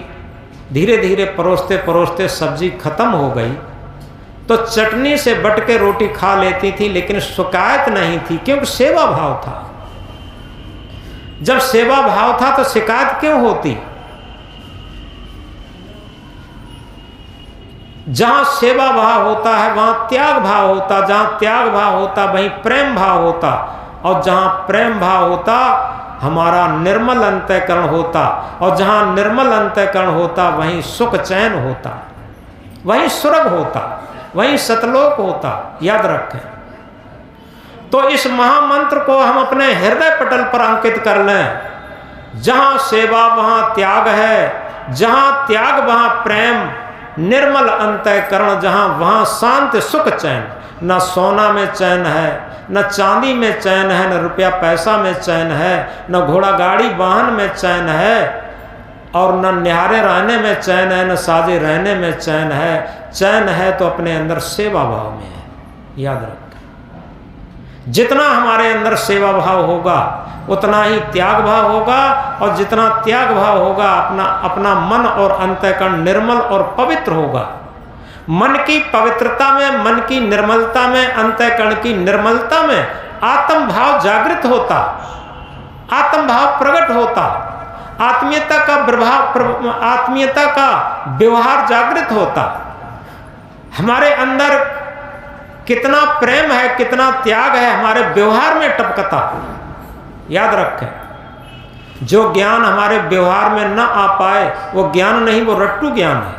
धीरे धीरे परोसते परोसते सब्जी खत्म हो गई, तो चटनी से बट के रोटी खा लेती थी, लेकिन शिकायत नहीं थी, क्योंकि सेवा भाव था। जब सेवा भाव था तो शिकायत क्यों होती? जहां सेवा भाव होता है वहां त्याग भाव होता, जहां त्याग भाव होता वहीं प्रेम भाव होता, और जहां प्रेम भाव होता हमारा निर्मल अंतःकरण होता, और जहां निर्मल अंतःकरण होता वहीं सुख चैन होता, वहीं स्वर्ग होता, वहीं सतलोक होता। याद रखें। तो इस महामंत्र को हम अपने हृदय पटल पर अंकित कर लें। जहां सेवा वहां त्याग है, जहां त्याग वहां प्रेम, निर्मल अंतःकरण जहां वहां शांति सुख चैन। न सोना में चैन है, न चांदी में चैन है, न रुपया पैसा में चैन है, न घोड़ा गाड़ी वाहन में चैन है, और न निहारे रहने में चैन है, न साजे रहने में चैन है। चैन है तो अपने अंदर सेवा भाव में है। याद रखें, जितना हमारे अंदर सेवा भाव होगा उतना ही त्याग भाव होगा, और जितना त्याग भाव होगा अपना मन और अंतःकरण निर्मल और पवित्र होगा। मन की पवित्रता में, मन की निर्मलता में, अंतःकरण की निर्मलता में आत्म भाव जागृत होता, आत्म भाव प्रकट होता, आत्मीयता का व्यवहार जागृत होता। हमारे अंदर कितना प्रेम है, कितना त्याग है, हमारे व्यवहार में टपकता। याद रखें, जो ज्ञान हमारे व्यवहार में न आ पाए वो ज्ञान नहीं, वो रट्टू ज्ञान है।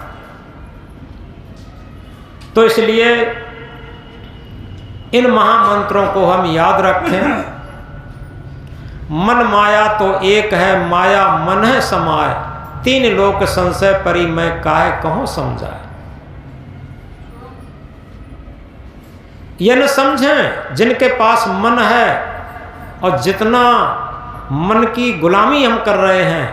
तो इसलिए इन महामंत्रों को हम याद रखें। मन माया तो एक है, माया मन है समाय, तीन लोक संशय परी मैं काहे कहूं समझाए। यह न समझें जिनके पास मन है, और जितना मन की गुलामी हम कर रहे हैं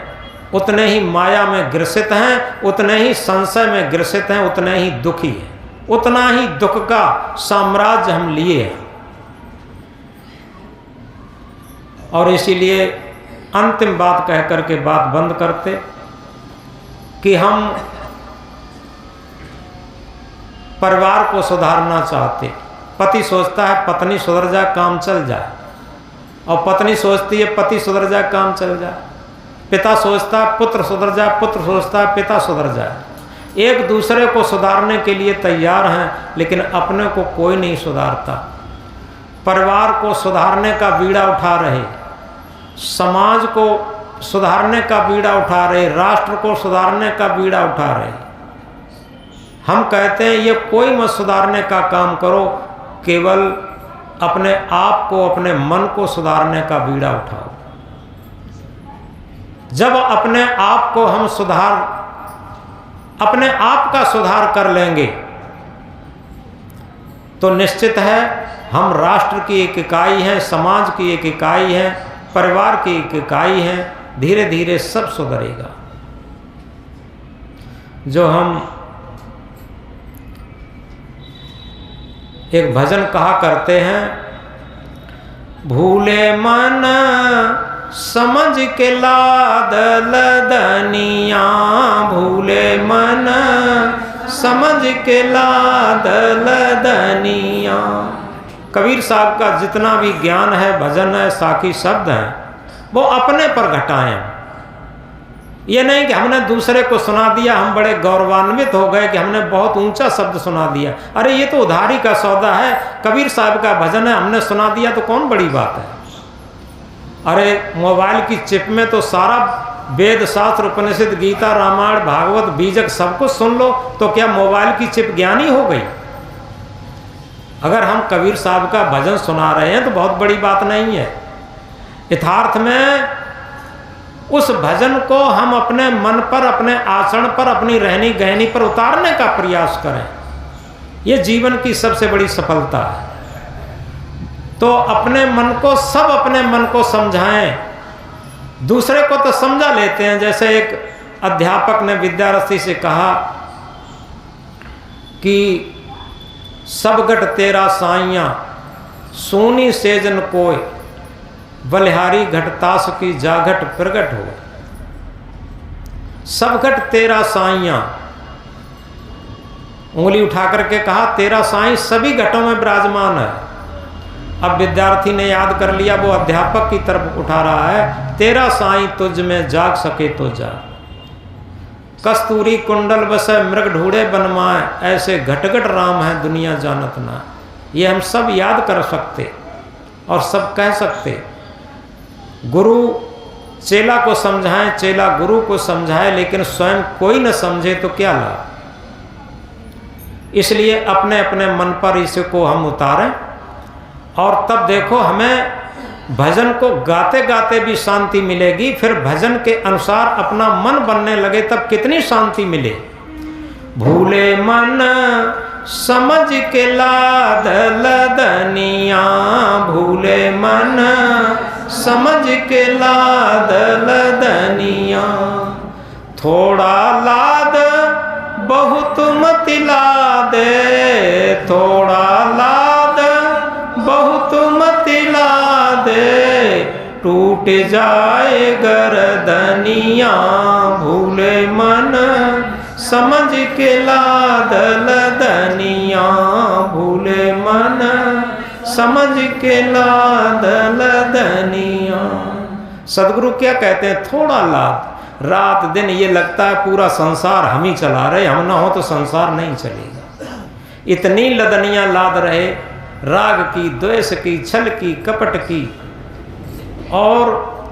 उतने ही माया में ग्रसित हैं, उतने ही संशय में ग्रसित हैं, उतने ही दुखी हैं, उतना ही दुख का साम्राज्य हम लिए हैं। और इसीलिए अंतिम बात कह करके बात बंद करते कि हम परिवार को सुधारना चाहते। पति सोचता है पत्नी सुधर जाए, काम चल जाए, और पत्नी सोचती है पति सुधर जाए, काम चल जाए। पिता सोचता है पुत्र सुधर जाए, पुत्र सोचता है पिता सुधर जाए। एक दूसरे को सुधारने के लिए तैयार हैं, लेकिन अपने को कोई नहीं सुधारता। परिवार को सुधारने का बीड़ा उठा रहे, समाज को सुधारने का बीड़ा उठा रहे, राष्ट्र को सुधारने का बीड़ा उठा रहे। हम कहते हैं ये कोई मत सुधारने का काम करो, केवल अपने आप को, अपने मन को सुधारने का बीड़ा उठाओ। जब अपने आप को हम अपने आप का सुधार कर लेंगे तो निश्चित है हम राष्ट्र की एक इकाई हैं, समाज की एक इकाई है, परिवार की एक इकाई है। धीरे धीरे सब सुधरेगा। जो हम एक भजन कहा करते हैं, भूले मन समझ के लाद लदनिया, भूले मन समझ के लाद लदनिया। कबीर साहब का जितना भी ज्ञान है, भजन है, साखी शब्द है, वो अपने पर घटाएं। ये नहीं कि हमने दूसरे को सुना दिया, हम बड़े गौरवान्वित हो गए कि हमने बहुत ऊंचा शब्द सुना दिया। अरे ये तो उधारी का सौदा है, कबीर साहब का भजन है, हमने सुना दिया तो कौन बड़ी बात है। अरे मोबाइल की चिप में तो सारा वेद शास्त्र उपनिषद गीता रामायण भागवत बीजक सब कुछ सुन लो, तो क्या मोबाइल की चिप ज्ञानी हो गई। अगर हम कबीर साहब का भजन सुना रहे हैं तो बहुत बड़ी बात नहीं है। यथार्थ में उस भजन को हम अपने मन पर, अपने आचरण पर, अपनी रहनी गहनी पर उतारने का प्रयास करें, ये जीवन की सबसे बड़ी सफलता है। तो अपने मन को, सब अपने मन को समझाएं। दूसरे को तो समझा लेते हैं, जैसे एक अध्यापक ने विद्यार्थी से कहा कि सब गट तेरा साइया सोनी सेजन कोय, बलिहारी घटतास की जाघट प्रगट हो। सब घट तेरा साइया, उंगली उठा करके कहा तेरा साईं सभी घटों में विराजमान है। अब विद्यार्थी ने याद कर लिया, वो अध्यापक की तरफ उठा रहा है, तेरा साईं तुझ में जाग सके तो जा, कस्तूरी कुंडल बसे मृग ढूढ़े बनमाए, ऐसे घट घट राम है दुनिया जानत ना। ये हम सब याद कर सकते और सब कह सकते। गुरु चेला को समझाएं, चेला गुरु को समझाए, लेकिन स्वयं कोई न समझे तो क्या लाभ। इसलिए अपने अपने मन पर इसको हम उतारें, और तब देखो हमें भजन को गाते गाते भी शांति मिलेगी। फिर भजन के अनुसार अपना मन बनने लगे तब कितनी शांति मिले। भूले मन समझ के लाद लदनिया, भूले मन समझ के लाद लदनिया, थोड़ा लाद बहुत मत लादे, थोड़ा लाद बहुत मत लादे, टूट जाए गर्दनिया, भूले मन समझ के लाद लदनिया, भूले मन समझ के लाद लदनिया। सदगुरु क्या कहते हैं, थोड़ा लाद। रात दिन ये लगता है पूरा संसार हम ही चला रहे, हम ना हो तो संसार नहीं चलेगा। इतनी लदनियां लाद रहे, राग की, द्वेष की, छल की, कपट की और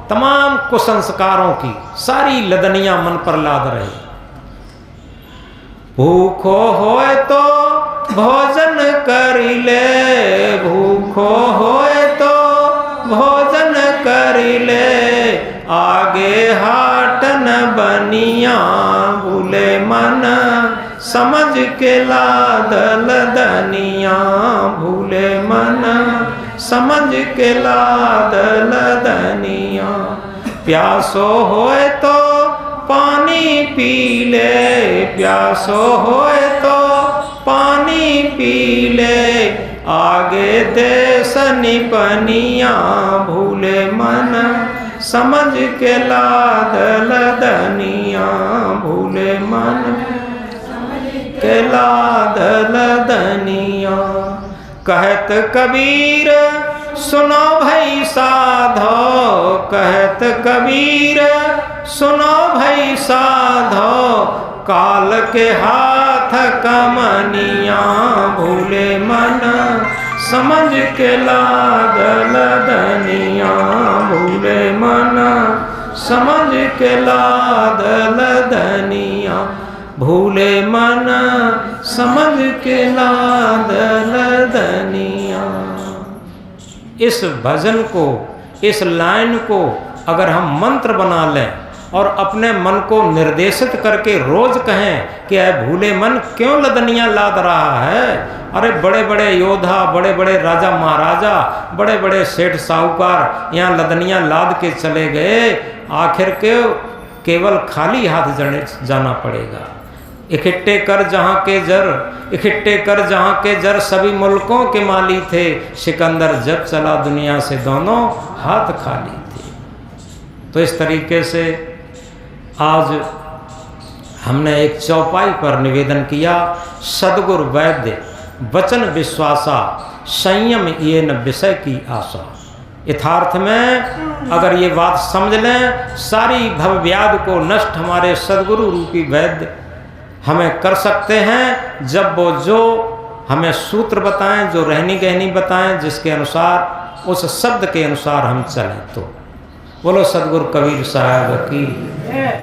तमाम कुसंस्कारों की सारी लदनियां मन पर लाद रहे। भूखो होए तो भोजन कर ले, भूखो होए तो भोजन कर ले, आगे हाट न बनिया, भूले मन समझ के लाद लदनिया, भूले मन समझ के लाद लदनिया। प्यासो होए तो पानी पी ले, प्यासो होए तो पानी पी ले, आगे देश निपनिया, भूले मन समझ के लाद लदनिया, भूले मन के लाद लदनिया। कहत कबीर सुनो भई साधो, कहत कबीर सुनो भई साधो, काल के हाथ कमनिया, भूले मन समझ के लाद लदनिया, भूले मन समझ के लाद लदनिया, भूले मन समझ के लाद लदनिया। इस भजन को, इस लाइन को अगर हम मंत्र बना लें और अपने मन को निर्देशित करके रोज कहें कि ऐ भूले मन क्यों लदनियां लाद रहा है। अरे बड़े बड़े योद्धा, बड़े बड़े राजा महाराजा, बड़े बड़े सेठ साहूकार यहाँ लदनियां लाद के चले गए, आखिर के केवल खाली हाथ जाना पड़ेगा। इकट्ठे कर जहाँ के जर, इकट्ठे कर जहाँ के जर, सभी मुल्कों के माली थे, सिकंदर जब चला दुनिया से दोनों हाथ खाली थे। तो इस तरीके से आज हमने एक चौपाई पर निवेदन किया, सद्गुरु वैद्य वचन विश्वासा, संयम ये न विषय की आशा। यथार्थ में अगर ये बात समझ लें, सारी भवव्याध को नष्ट हमारे सद्गुरु रूपी वैद्य हमें कर सकते हैं, जब वो जो हमें सूत्र बताएं, जो रहनी गहनी बताएं, जिसके अनुसार, उस शब्द के अनुसार हम चलें। तो बोलो सद्गुरु कबीर साहब की।